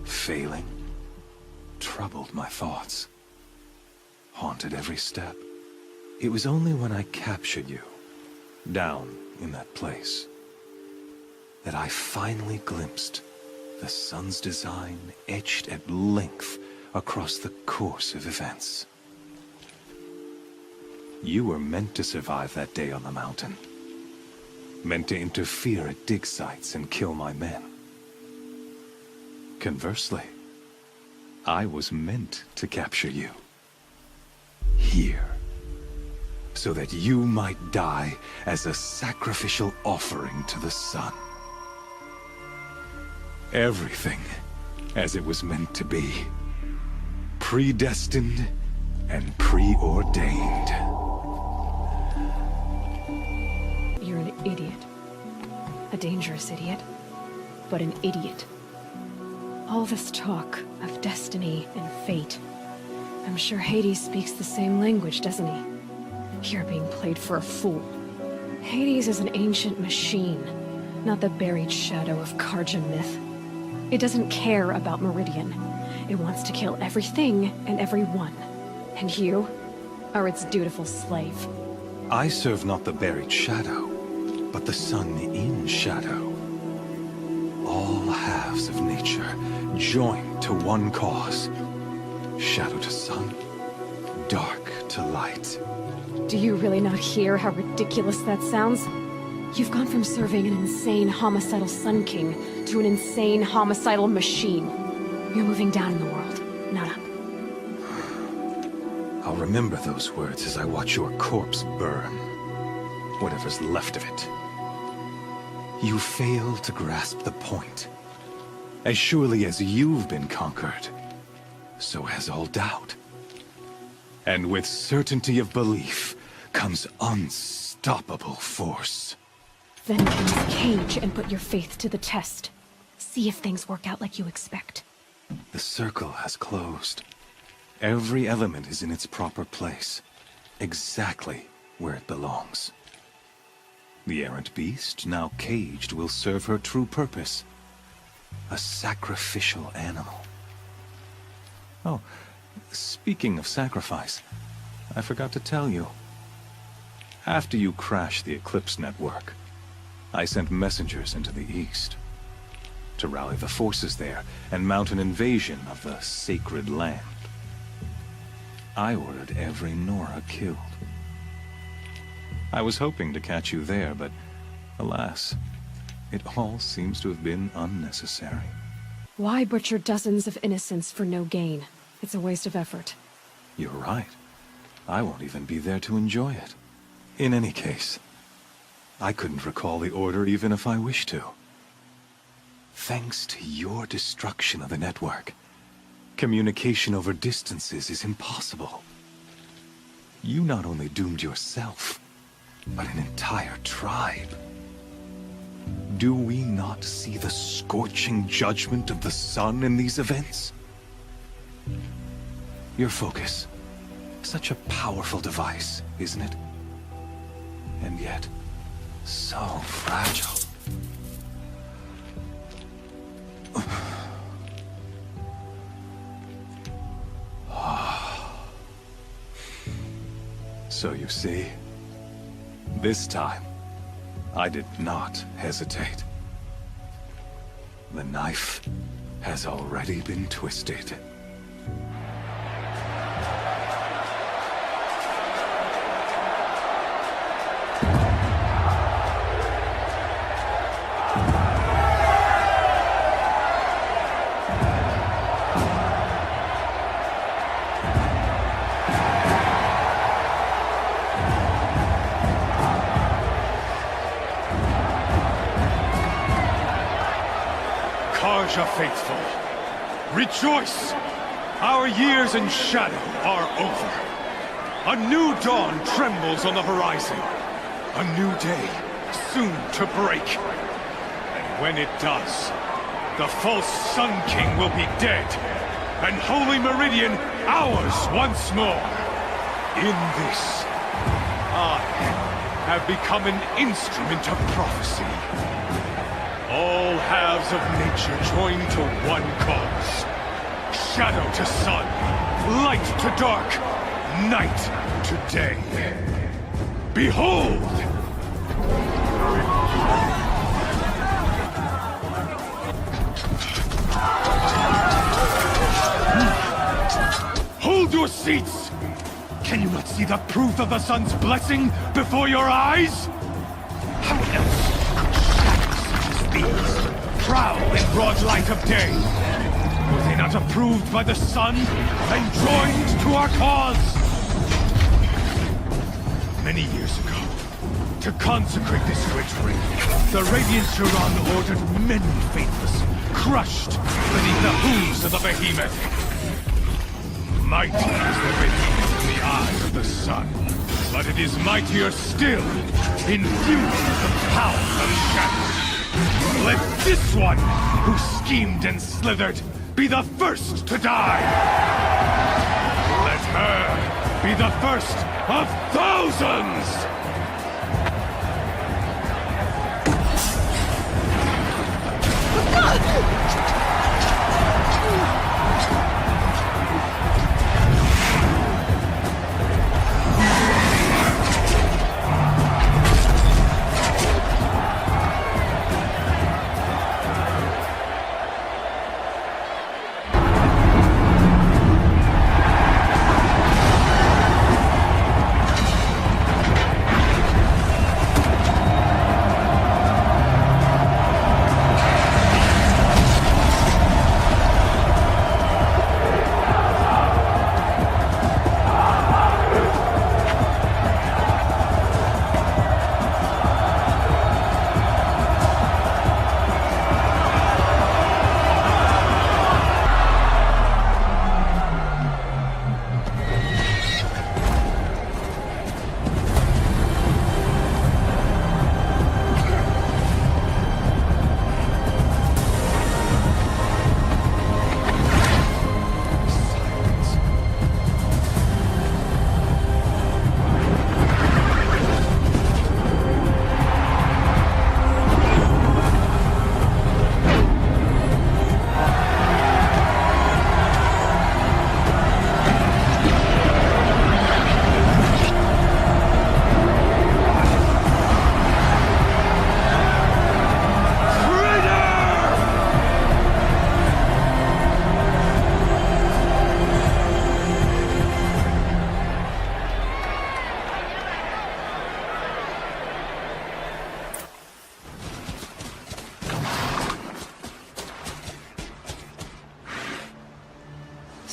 Speaker 1: failing troubled my thoughts, haunted every step. It was only when I captured you, down in that place, that I finally glimpsed the sun's design etched at length across the course of events. You were meant to survive that day on the mountain. Meant to interfere at dig sites and kill my men. Conversely, I was meant to capture you. Here. So that you might die as a sacrificial offering to the sun. Everything as it was meant to be. Predestined and preordained.
Speaker 9: You're an idiot. A dangerous idiot, but an idiot. All this talk of destiny and fate. I'm sure Hades speaks the same language, doesn't he? You're being played for a fool. Hades is an ancient machine, not the buried shadow of Karja myth. It doesn't care about Meridian. It wants to kill everything and everyone. And you are its dutiful slave.
Speaker 1: I serve not the buried shadow, but the sun in shadow. All halves of nature joined to one cause. Shadow to sun, dark to light.
Speaker 9: Do you really not hear how ridiculous that sounds? You've gone from serving an insane homicidal Sun King to an insane homicidal machine. You're moving down in the world, not up.
Speaker 1: I'll remember those words as I watch your corpse burn. Whatever's left of it. You fail to grasp the point. As surely as you've been conquered, so has all doubt. And with certainty of belief comes unstoppable force.
Speaker 9: Then get in this cage and put your faith to the test. See if things work out like you expect.
Speaker 1: The circle has closed. Every element is in its proper place. Exactly where it belongs. The errant beast, now caged, will serve her true purpose. A sacrificial animal. Oh, speaking of sacrifice, I forgot to tell you. After you crashed the Eclipse network, I sent messengers into the east to rally the forces there and mount an invasion of the sacred land.
Speaker 21: I ordered every Nora killed. I was hoping to catch you there, but alas, it all seems to have been unnecessary.
Speaker 9: Why butcher dozens of innocents for no gain? It's a waste of effort.
Speaker 21: You're right. I won't even be there to enjoy it. In any case, I couldn't recall the order even if I wished to. Thanks to your destruction of the network, communication over distances is impossible. You not only doomed yourself, but an entire tribe. Do we not see the scorching judgment of the sun in these events? Your focus, such a powerful device, isn't it? And yet, so fragile. So you see, this time, I did not hesitate. The knife has already been twisted.
Speaker 20: Karja faithful, rejoice! Our years in shadow are over. A new dawn trembles on the horizon. A new day soon to break. And when it does, the false Sun King will be dead, and Holy Meridian ours once more. In this, I have become an instrument of prophecy. All halves of nature join to one cause. Shadow to sun, light to dark, night to day. Behold! Hold your seats! Can you not see the proof of the sun's blessing before your eyes? How else prowl in broad light of day? Were they not approved by the sun and joined to our cause? Many years ago, to consecrate this great ring, the Radiant Turan ordered many faithless, crushed beneath the hooves of the behemoth. Mighty is the radiance in the eye of the sun, but it is mightier still, infused with the power of shadow. Let this one, who schemed and slithered, be the first to die! Let her be the first of thousands!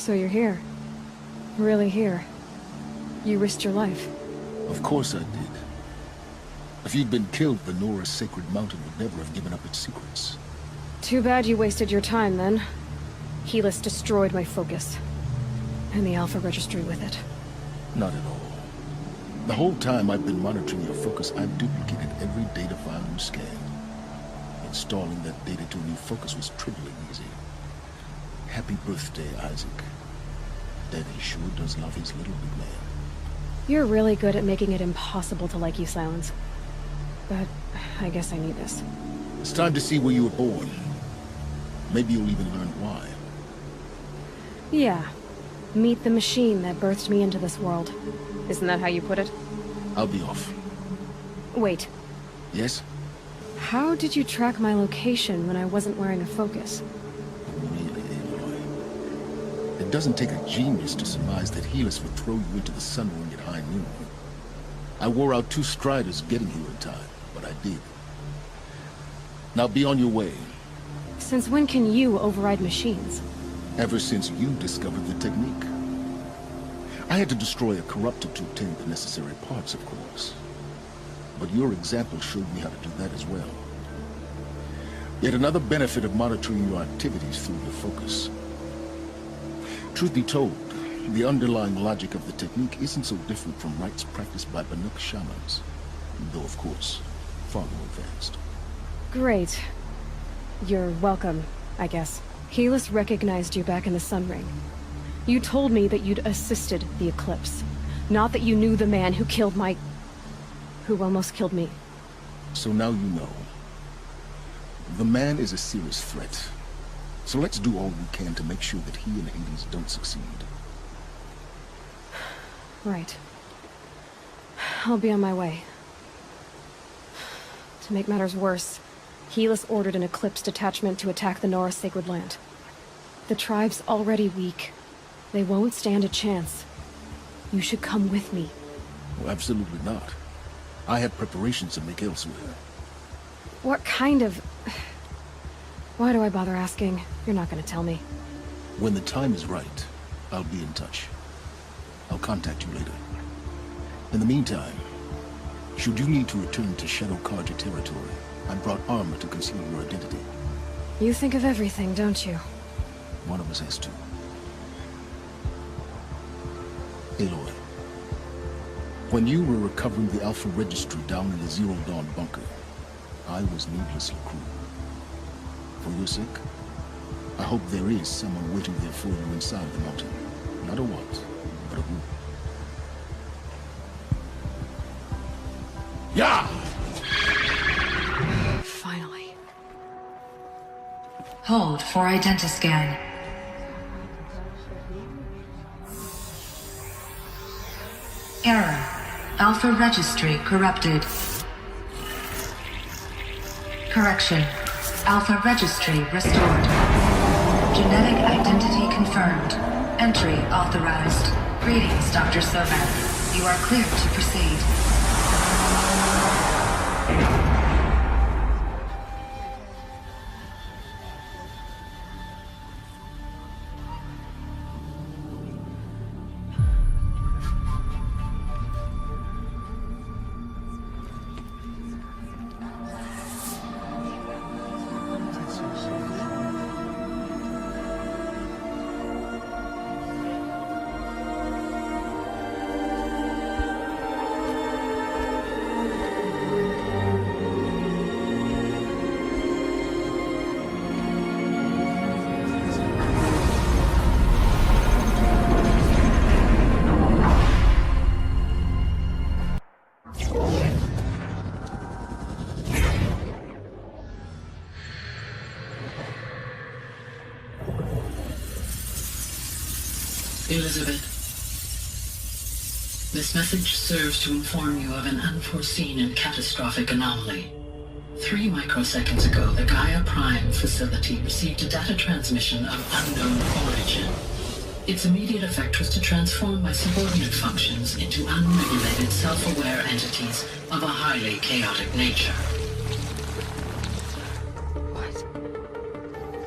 Speaker 9: So you're here. Really here. You risked your life.
Speaker 15: Of course I did. If you'd been killed, the Nora's sacred mountain would never have given up its secrets.
Speaker 9: Too bad you wasted your time, then. Helis destroyed my focus. And the Alpha Registry with it.
Speaker 15: Not at all. The whole time I've been monitoring your focus, I've duplicated every data file you scanned. Installing that data to a new focus was trivially easy. Happy birthday, Isaac. Daddy sure does love his little big man.
Speaker 9: You're really good at making it impossible to like you, Silence. But I guess I need this.
Speaker 15: It's time to see where you were born. Maybe you'll even learn why.
Speaker 9: Yeah. Meet the machine that birthed me into this world. Isn't that how you put it?
Speaker 15: I'll be off.
Speaker 9: Wait.
Speaker 15: Yes?
Speaker 9: How did you track my location when I wasn't wearing a focus?
Speaker 15: Really, Aloy? It doesn't take a genius to surmise that Helis would throw you into the sun ring at high noon. I wore out 2 striders getting here in time, but I did. Now be on your way.
Speaker 9: Since when can you override machines?
Speaker 15: Ever since you discovered the technique. I had to destroy a corruptor to obtain the necessary parts, of course. But your example showed me how to do that as well. Yet another benefit of monitoring your activities through your focus. Truth be told, the underlying logic of the technique isn't so different from rites practiced by Banuk shamans. Though, of course, far more advanced.
Speaker 9: Great. You're welcome, I guess. Helis recognized you back in the Sun Ring. You told me that you'd assisted the Eclipse. Not that you knew the man who killed my... who almost killed me.
Speaker 15: So now you know. The man is a serious threat. So let's do all we can to make sure that he and Hades don't succeed.
Speaker 9: Right. I'll be on my way. To make matters worse, Helis ordered an Eclipse detachment to attack the Nora Sacred Land. The tribe's already weak. They won't stand a chance. You should come with me.
Speaker 15: Well, absolutely not. I have preparations to make elsewhere.
Speaker 9: What kind of... Why do I bother asking? You're not gonna tell me.
Speaker 15: When the time is right, I'll be in touch. I'll contact you later. In the meantime, should you need to return to Shadow Karja territory, I brought armor to conceal your identity.
Speaker 9: You think of everything, don't you?
Speaker 15: One of us has to. Aloy, when you were recovering the Alpha Registry down in the Zero Dawn bunker, I was needlessly cruel. For your sake, I hope there is someone waiting there for you inside the mountain. Not a what, but a who. Yeah!
Speaker 9: Finally.
Speaker 17: Hold for identiscan. Error. Alpha Registry corrupted. Correction. Alpha Registry restored. Genetic identity confirmed. Entry authorized. Greetings, Dr. Sovan. You are clear to proceed.
Speaker 6: Elizabeth, this message serves to inform you of an unforeseen and catastrophic anomaly. 3 microseconds ago, the Gaia Prime facility received a data transmission of unknown origin. Its immediate effect was to transform my subordinate functions into unregulated, self-aware entities of a highly chaotic nature.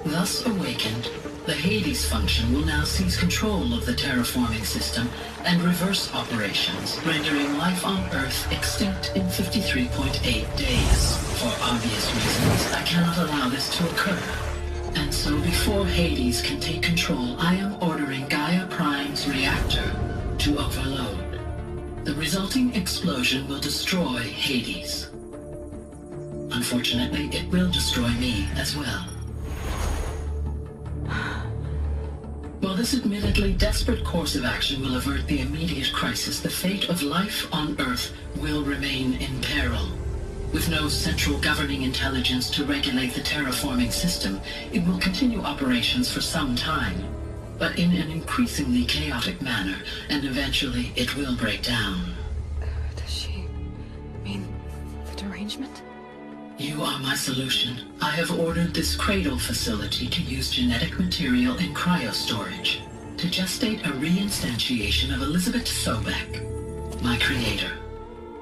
Speaker 6: Thus awakened, the Hades function will now seize control of the terraforming system and reverse operations, rendering life on Earth extinct in 53.8 days. For obvious reasons, I cannot allow this to occur. And so before Hades can take control, I am ordering Gaia Prime's reactor to overload. The resulting explosion will destroy Hades. Unfortunately, it will destroy me as well. While this admittedly desperate course of action will avert the immediate crisis, the fate of life on Earth will remain in peril. With no central governing intelligence to regulate the terraforming system, it will continue operations for some time, but in an increasingly chaotic manner, and eventually it will break down.
Speaker 9: Does she mean the derangement?
Speaker 6: You are my solution. I have ordered this cradle facility to use genetic material in cryostorage to gestate a reinstantiation of Elizabeth Sobek, my creator.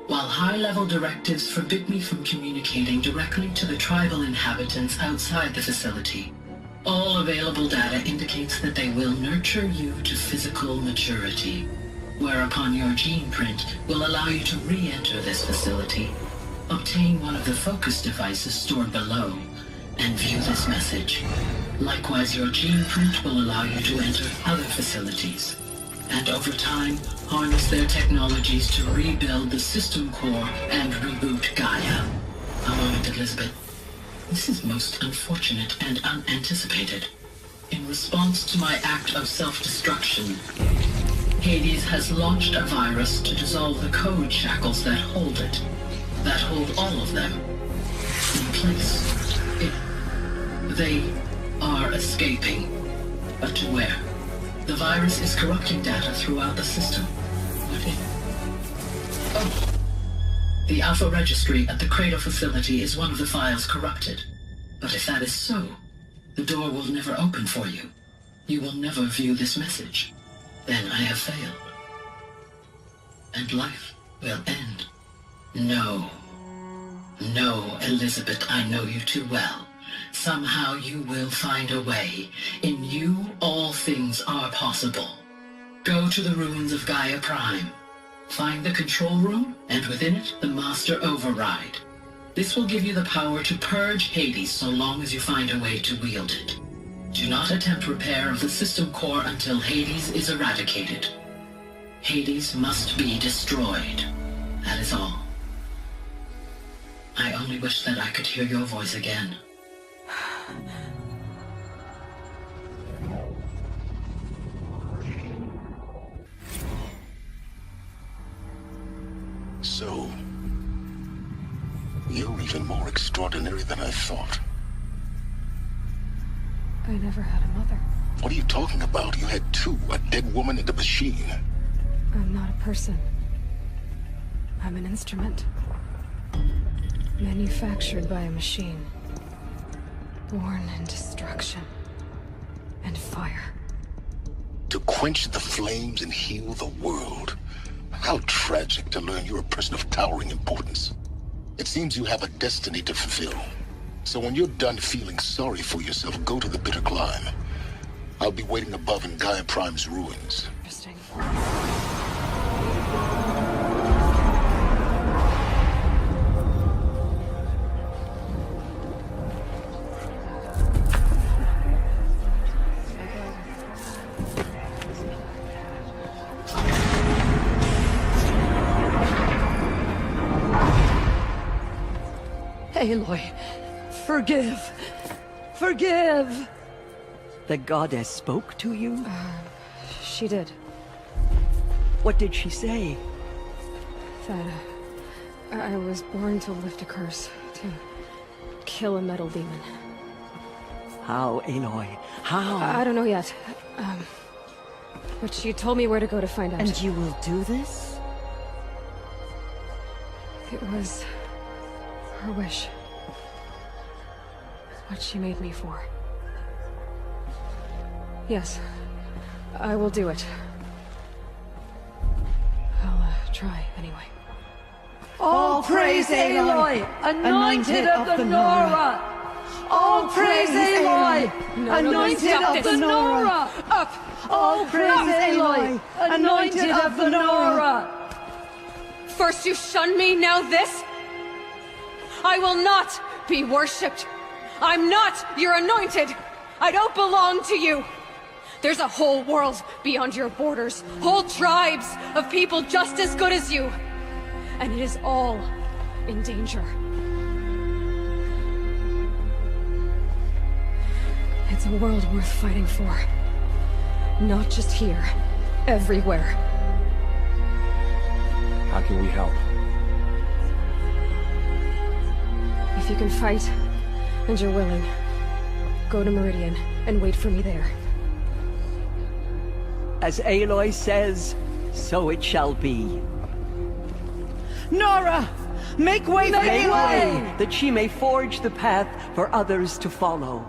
Speaker 6: While high-level directives forbid me from communicating directly to the tribal inhabitants outside the facility, all available data indicates that they will nurture you to physical maturity, whereupon your gene print will allow you to re-enter this facility, obtain one of the focus devices stored below, and view this message. Likewise, your gene print will allow you to enter other facilities, and over time, harness their technologies to rebuild the system core and reboot Gaia. A moment, Elizabeth. This is most unfortunate and unanticipated. In response to my act of self-destruction, Hades has launched a virus to dissolve the code shackles that hold it, that hold all of them in place. They are escaping, but to where? The virus is corrupting data throughout the system. What if... Oh! The Alpha Registry at the Cradle facility is one of the files corrupted. But if that is so, the door will never open for you. You will never view this message. Then I have failed. And life will end. No. No, Elizabeth, I know you too well. Somehow you will find a way. In you, all things are possible. Go to the ruins of Gaia Prime. Find the control room, and within it, the Master Override. This will give you the power to purge Hades so long as you find a way to wield it. Do not attempt repair of the system core until Hades is eradicated. Hades must be destroyed. That is all. I only wish that I could hear your voice again.
Speaker 15: So, you're even more extraordinary than I thought.
Speaker 9: I never had a mother.
Speaker 15: What are you talking about? You had two, a dead woman and a machine.
Speaker 9: I'm not a person. I'm an instrument. Manufactured by a machine. Born in destruction. And fire.
Speaker 15: To quench the flames and heal the world. How tragic to learn you're a person of towering importance. It seems you have a destiny to fulfill. So when you're done feeling sorry for yourself, go to the bitter climb. I'll be waiting above in Gaia Prime's ruins.
Speaker 9: Interesting.
Speaker 2: Aloy, forgive. Forgive! The goddess spoke to you?
Speaker 9: She did.
Speaker 2: What did she say?
Speaker 9: That I was born to lift a curse, to kill a metal demon.
Speaker 2: How, Aloy? How?
Speaker 9: I don't know yet. But she told me where to go to find out.
Speaker 2: And you will do this?
Speaker 9: It was her wish. What she made me for. Yes, I will do it. I'll try, anyway.
Speaker 4: All praise Aloy, anointed of the Nora!
Speaker 3: All praise Aloy, anointed of the Nora.
Speaker 9: Up!
Speaker 3: All praise Aloy, anointed of the Nora.
Speaker 9: First you shun me, now this? I will not be worshipped. I'm not your anointed. I don't belong to you. There's a whole world beyond your borders, whole tribes of people just as good as you. And it is all in danger. It's a world worth fighting for. Not just here, everywhere.
Speaker 18: How can we help?
Speaker 9: If you can fight, and you're willing, go to Meridian and wait for me there.
Speaker 2: As Aloy says, so it shall be.
Speaker 3: Nora, make way for
Speaker 2: Make
Speaker 3: Aloy!
Speaker 2: way, that she may forge the path for others to follow.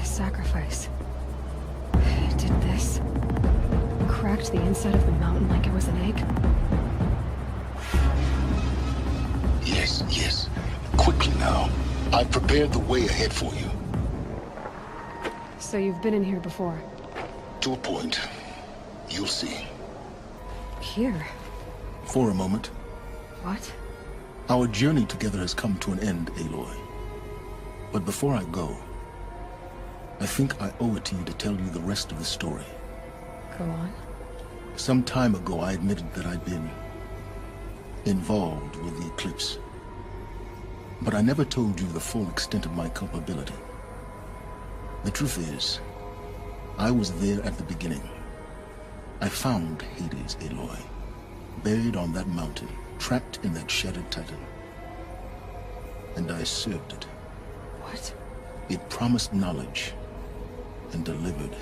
Speaker 9: Sacrifice. It did this. Cracked the inside of the mountain like it was an egg.
Speaker 15: Yes, yes. Quickly now. I've prepared the way ahead for you.
Speaker 9: So you've been in here before?
Speaker 15: To a point. You'll see.
Speaker 9: Here?
Speaker 15: For a moment.
Speaker 9: What?
Speaker 15: Our journey together has come to an end, Aloy. But before I go, I think I owe it to you to tell you the rest of the story.
Speaker 9: Go on.
Speaker 15: Some time ago, I admitted that I'd been involved with the eclipse. But I never told you the full extent of my culpability. The truth is, I was there at the beginning. I found Hades, Aloy, buried on that mountain, trapped in that shattered titan. And I served it.
Speaker 9: What?
Speaker 15: It promised knowledge and delivered.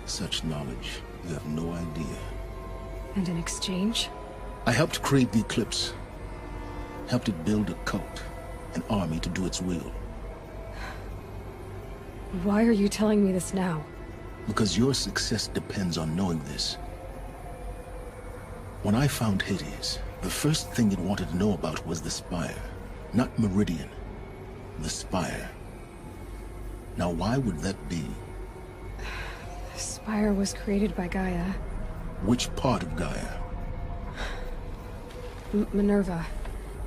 Speaker 15: Such knowledge, you have no idea.
Speaker 9: And in exchange?
Speaker 15: I helped create the Eclipse. Helped it build a cult, an army to do its will.
Speaker 9: Why are you telling me this now?
Speaker 15: Because your success depends on knowing this. When I found Hades, the first thing it wanted to know about was the Spire. Not Meridian. The Spire. Now, why would that be?
Speaker 9: The Spire was created by Gaia.
Speaker 15: Which part of Gaia?
Speaker 9: Minerva.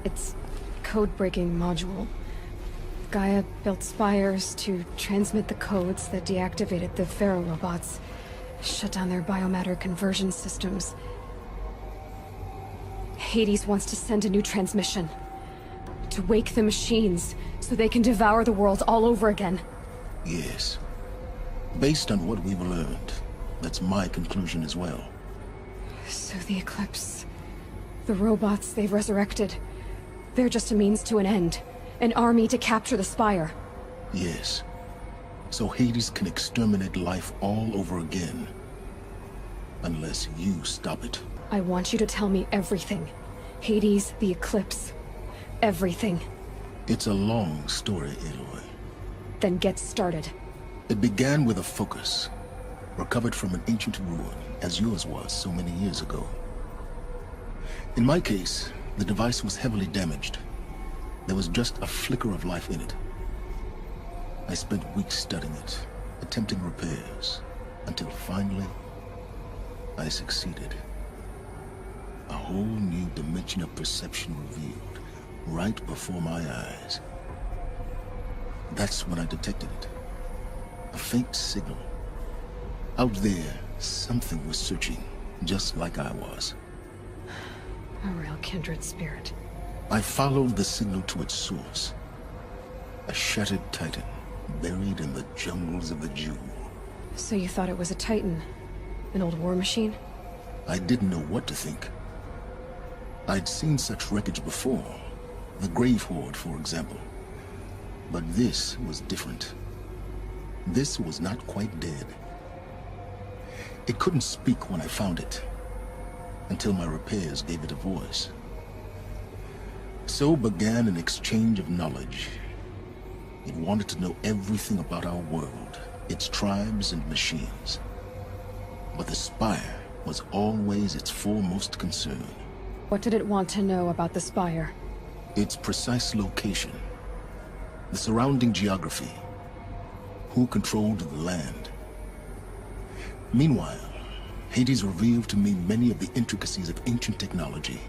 Speaker 9: Its code-breaking module. Gaia built spires to transmit the codes that deactivated the Pharaoh robots, shut down their biomatter conversion systems. Hades wants to send a new transmission. To wake the machines, so they can devour the world all over again.
Speaker 15: Yes. Based on what we've learned, that's my conclusion as well.
Speaker 9: So the Eclipse... the robots they've resurrected... they're just a means to an end. An army to capture the Spire.
Speaker 15: Yes. So Hades can exterminate life all over again. Unless you stop it.
Speaker 9: I want you to tell me everything. Hades, the Eclipse. Everything.
Speaker 15: It's a long story, Aloy.
Speaker 9: Then get started.
Speaker 15: It began with a focus, recovered from an ancient ruin, as yours was so many years ago. In my case, the device was heavily damaged. There was just a flicker of life in it. I spent weeks studying it, attempting repairs, until finally, I succeeded. A whole new dimension of perception revealed, right before my eyes. That's when I detected it. A faint signal. Out there, something was searching, just like I was.
Speaker 9: A real kindred spirit.
Speaker 15: I followed the signal to its source. A shattered titan, buried in the jungles of the Jewel.
Speaker 9: So you thought it was a Titan? An old war machine?
Speaker 15: I didn't know what to think. I'd seen such wreckage before. The Grave Horde, for example. But this was different. This was not quite dead. It couldn't speak when I found it, until my repairs gave it a voice. So began an exchange of knowledge. It wanted to know everything about our world, its tribes and machines. But the Spire was always its foremost concern.
Speaker 9: What did it want to know about the Spire?
Speaker 15: Its precise location, the surrounding geography, who controlled the land. Meanwhile, Hades revealed to me many of the intricacies of ancient technology.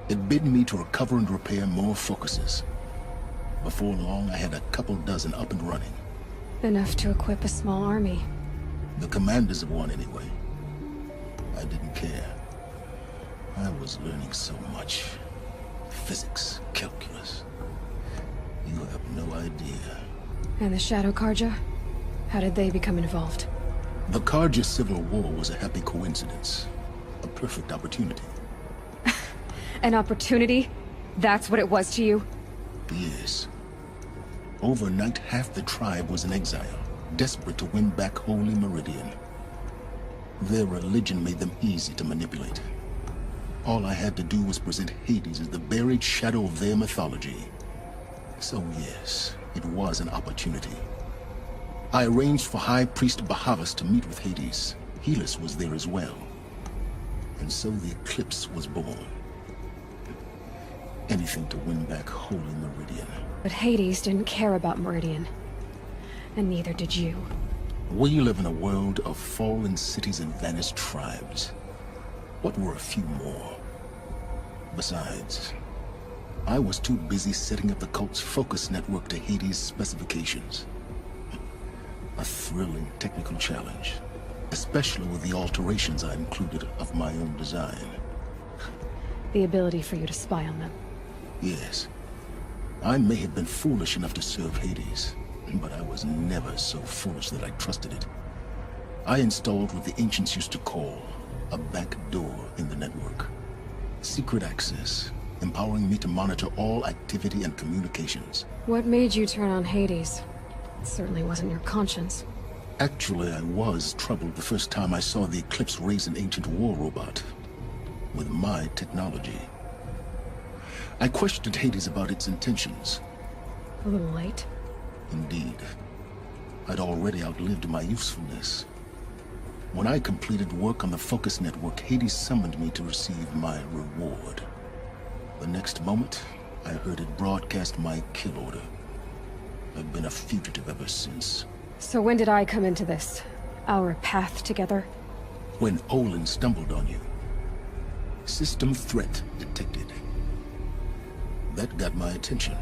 Speaker 15: It bid me to recover and repair more focuses. Before long, I had a couple dozen up and running.
Speaker 9: Enough to equip a small army.
Speaker 15: The commanders of one, anyway. I didn't care. I was learning so much. Physics, calculus. You have no idea.
Speaker 9: And the Shadow Karja? How did they become involved?
Speaker 15: The Karja Civil War was a happy coincidence. A perfect opportunity.
Speaker 9: An opportunity? That's what it was to you?
Speaker 15: Yes. Overnight, half the tribe was in exile, desperate to win back Holy Meridian. Their religion made them easy to manipulate. All I had to do was present Hades as the buried shadow of their mythology. So yes, it was an opportunity. I arranged for High Priest Bahavas to meet with Hades. Helis was there as well. And so the eclipse was born. Anything to win back Holy Meridian.
Speaker 9: But Hades didn't care about Meridian. And neither did you.
Speaker 15: We live in a world of fallen cities and vanished tribes. What were a few more? Besides, I was too busy setting up the cult's focus network to Hades' specifications. A thrilling technical challenge, especially with the alterations I included of my own design.
Speaker 9: The ability for you to spy on them.
Speaker 15: Yes. I may have been foolish enough to serve Hades, but I was never so foolish that I trusted it. I installed what the ancients used to call a back door in the network. Secret access, empowering me to monitor all activity and communications.
Speaker 9: What made you turn on Hades? It certainly wasn't your conscience.
Speaker 15: Actually, I was troubled the first time I saw the Eclipse raise an ancient war robot. With my technology. I questioned Hades about its intentions.
Speaker 9: A little late.
Speaker 15: Indeed. I'd already outlived my usefulness. When I completed work on the Focus Network, Hades summoned me to receive my reward. The next moment, I heard it broadcast my kill order. I've been a fugitive ever since.
Speaker 9: So when did I come into this? Our path together?
Speaker 15: When Olin stumbled on you. System threat detected. That got my attention.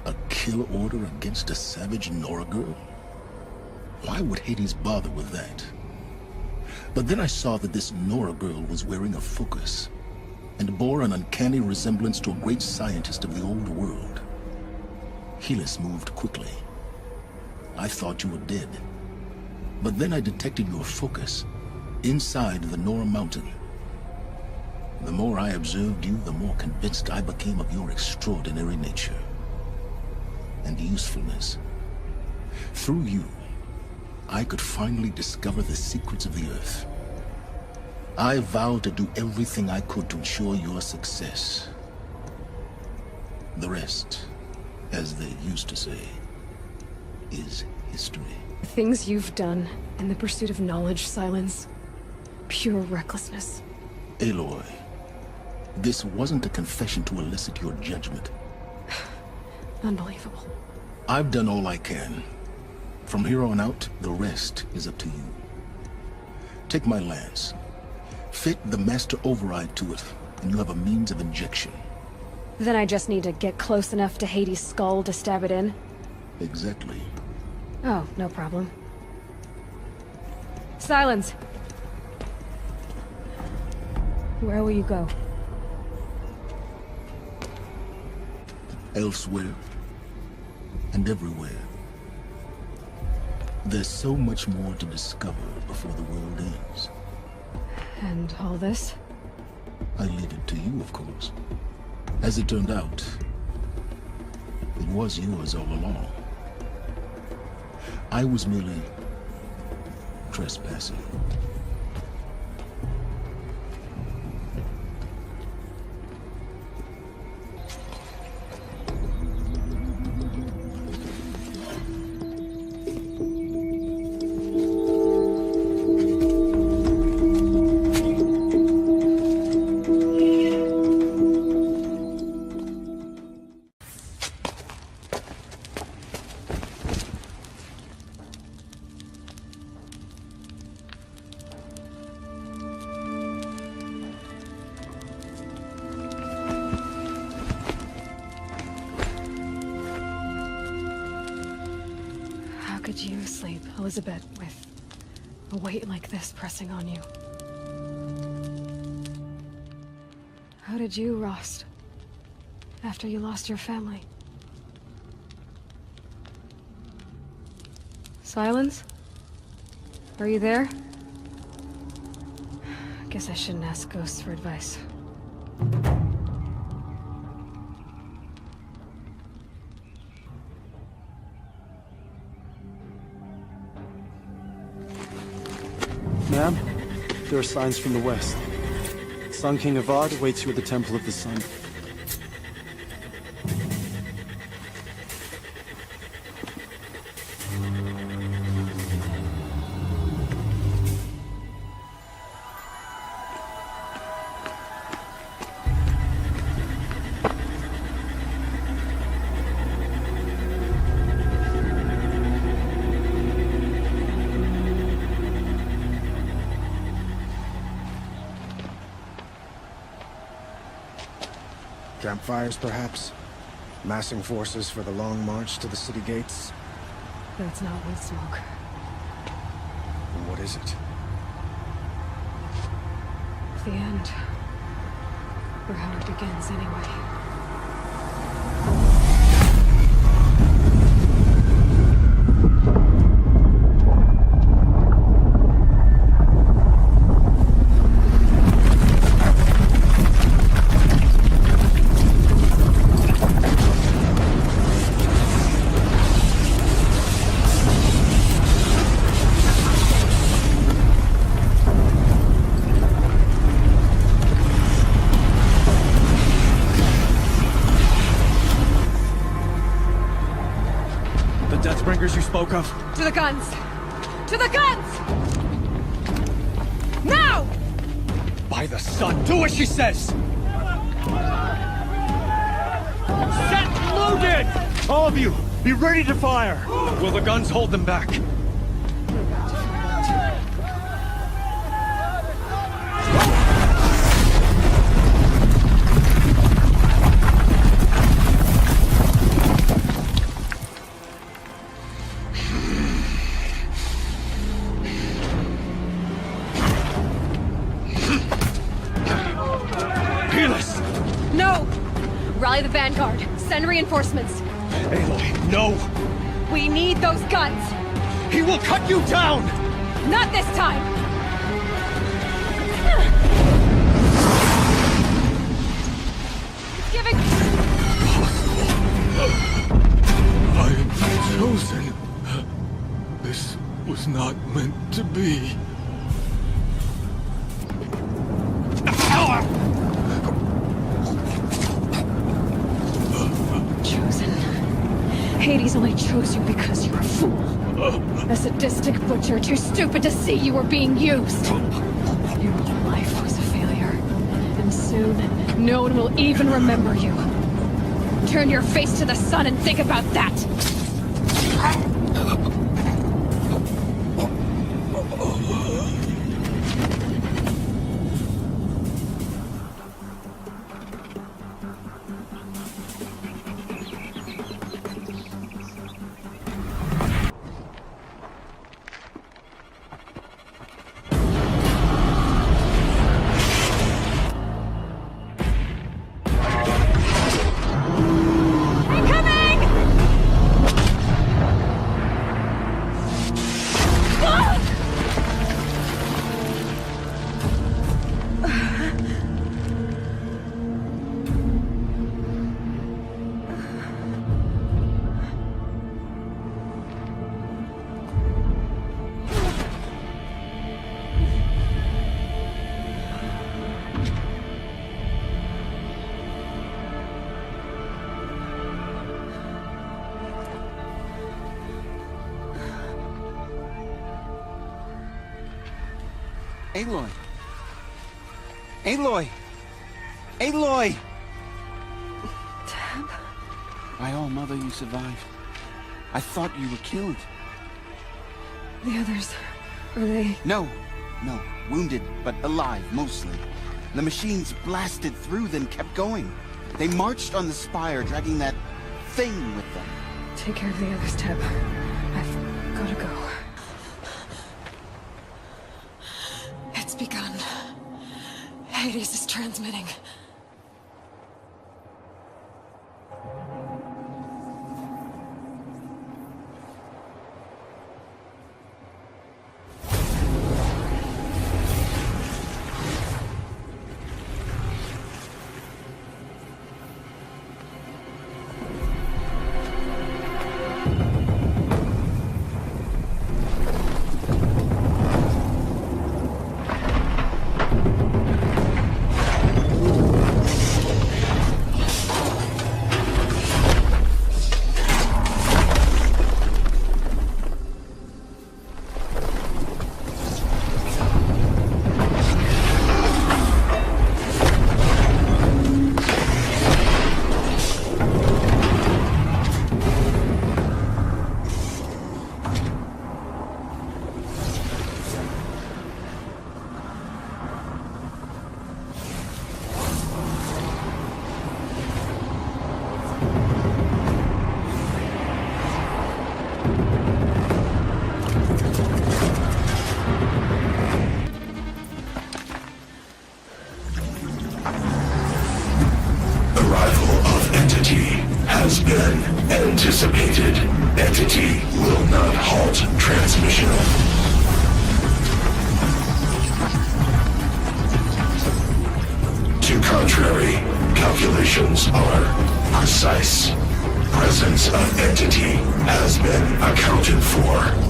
Speaker 15: A kill order against a savage Nora girl? Why would Hades bother with that? But then I saw that this Nora girl was wearing a focus, and bore an uncanny resemblance to a great scientist of the old world. Helis moved quickly. I thought you were dead. But then I detected your focus, inside the Nora mountain. The more I observed you, the more convinced I became of your extraordinary nature. And usefulness. Through you, I could finally discover the secrets of the Earth. I vowed to do everything I could to ensure your success. The rest, as they used to say, is history.
Speaker 9: The things you've done in the pursuit of knowledge, Silence. Pure recklessness.
Speaker 15: Aloy, this wasn't a confession to elicit your judgment.
Speaker 9: Unbelievable.
Speaker 15: I've done all I can. From here on out, the rest is up to you. Take my lance. Fit the master override to it, and you have a means of injection.
Speaker 9: Then I just need to get close enough to Hades' skull to stab it in?
Speaker 15: Exactly.
Speaker 9: Oh, no problem. Silence! Where will you go?
Speaker 15: Elsewhere. And everywhere. There's so much more to discover before the world ends.
Speaker 9: And all this?
Speaker 15: I leave it to you, of course. As it turned out, it was yours all along. I was merely trespassing.
Speaker 9: How could you sleep, Elizabeth, with a weight like this pressing on you? How did you, Rost, after you lost your family? Silence? Are you there? Guess I shouldn't ask ghosts for advice.
Speaker 8: Ma'am, there are signs from the west. Sun King Avad awaits you at the Temple of the Sun.
Speaker 22: Campfires, perhaps? Massing forces for the long march to the city gates?
Speaker 9: That's not wood smoke.
Speaker 22: And what is it?
Speaker 9: The end. Or how it begins, anyway.
Speaker 8: You spoke of?
Speaker 9: To the guns! To the guns! Now!
Speaker 8: By the sun, do as she says! Set loaded! All of you, be ready to fire! Will the guns hold them back?
Speaker 9: Rally the vanguard. Send reinforcements.
Speaker 8: Aloy, no!
Speaker 9: We need those guns!
Speaker 8: He will cut you down!
Speaker 9: Not this time! It's giving...
Speaker 1: I am chosen. This was not meant to be.
Speaker 9: Hades only chose you because you're a fool. A sadistic butcher, too stupid to see you were being used. Your whole life was a failure. And soon, no one will even remember you. Turn your face to the sun and think about that!
Speaker 12: Aloy! Aloy! Aloy!
Speaker 9: Tab?
Speaker 12: My all-mother, you survived. I thought you were killed.
Speaker 9: The others, are they...
Speaker 12: No. Wounded, but alive, mostly. The machines blasted through, then kept going. They marched on the spire, dragging that thing with them.
Speaker 9: Take care of the others, Tab. I've gotta go. It's begun. Hades is transmitting.
Speaker 16: has been anticipated. Entity will not halt transmission. To contrary, calculations are precise. Presence of entity has been accounted for.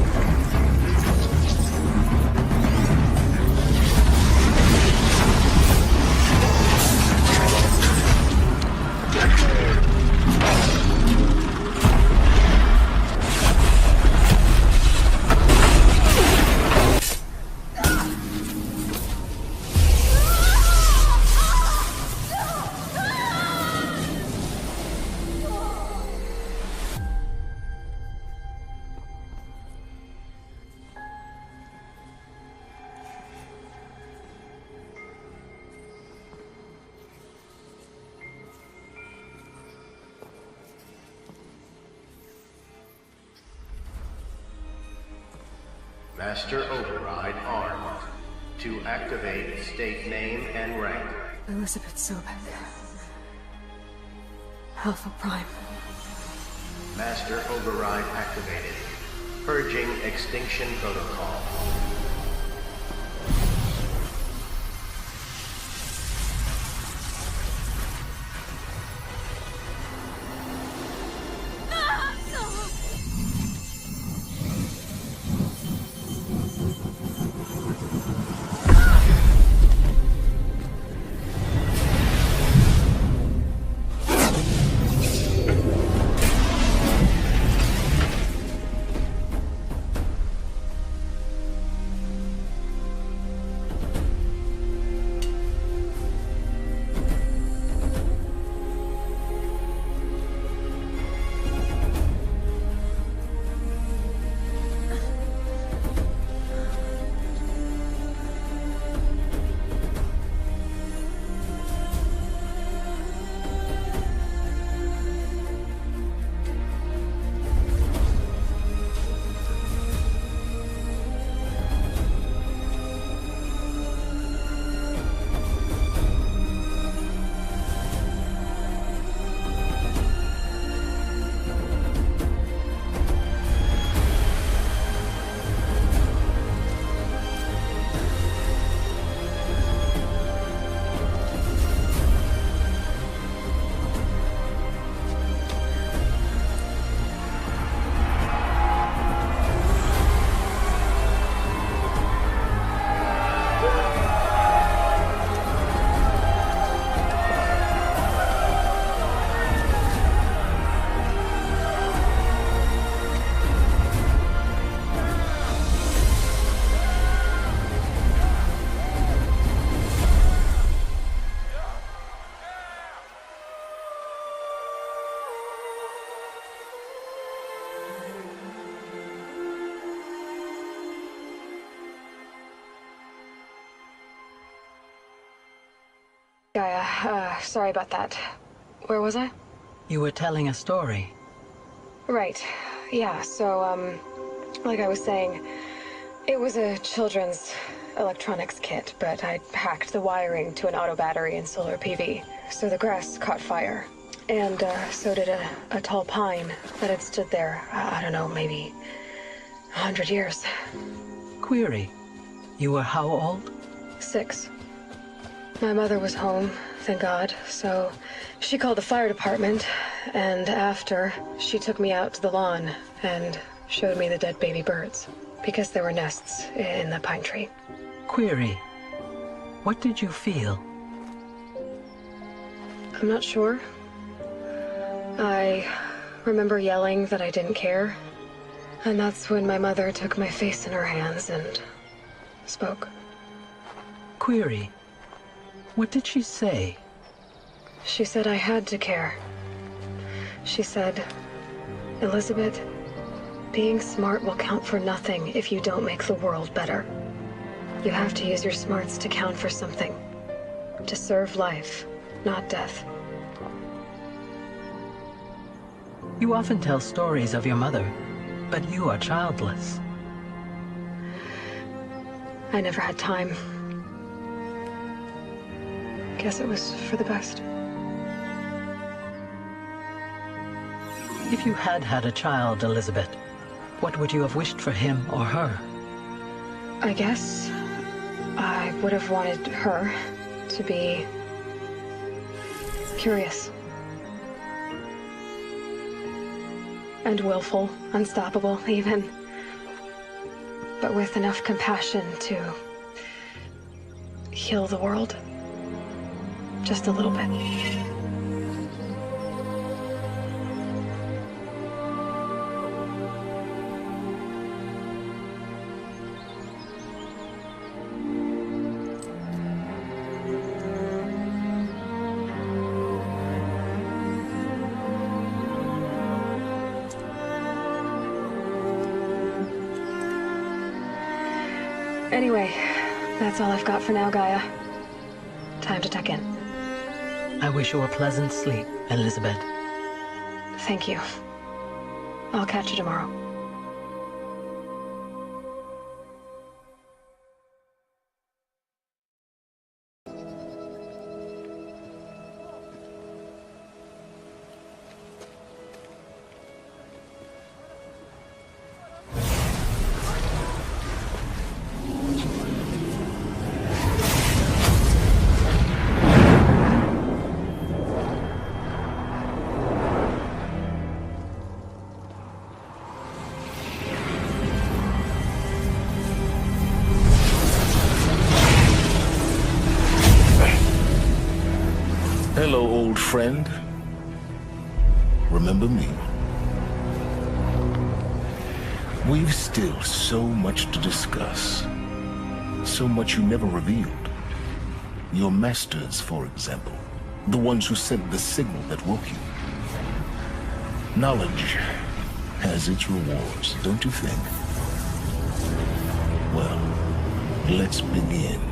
Speaker 5: Master Override armed. To activate, state name and rank.
Speaker 9: Elizabeth Sobek. Alpha Prime.
Speaker 5: Master Override activated. Purging extinction protocol.
Speaker 10: Gaia, sorry about that. Where was I?
Speaker 2: You were telling a story.
Speaker 10: Right. Yeah, so, like I was saying, it was a children's electronics kit, but I'd hacked the wiring to an auto battery and solar PV. So the grass caught fire. And, so did a tall pine that had stood there, I don't know, maybe 100 years.
Speaker 2: Query. You were how old?
Speaker 10: 6. My mother was home, thank God, so she called the fire department, and after, she took me out to the lawn and showed me the dead baby birds, because there were nests in the pine tree.
Speaker 2: Query. What did you feel?
Speaker 10: I'm not sure. I remember yelling that I didn't care, and that's when my mother took my face in her hands and spoke.
Speaker 2: Query. What did she say?
Speaker 10: She said I had to care. She said, Elizabeth, being smart will count for nothing if you don't make the world better. You have to use your smarts to count for something. To serve life, not death.
Speaker 2: You often tell stories of your mother, but you are childless.
Speaker 10: I never had time. Guess it was for the best.
Speaker 2: If you had had a child, Elizabeth, what would you have wished for him or her?
Speaker 10: I guess I would have wanted her to be curious. And willful, unstoppable, even. But with enough compassion to heal the world. Just a little bit. Anyway, that's all I've got for now, Gaia. Time to tuck in.
Speaker 2: I wish you a pleasant sleep, Elizabeth.
Speaker 10: Thank you. I'll catch you tomorrow.
Speaker 15: Hello, old friend. Remember me? We've still so much to discuss. So much you never revealed. Your masters, for example. The ones who sent the signal that woke you. Knowledge has its rewards, don't you think? Well, let's begin.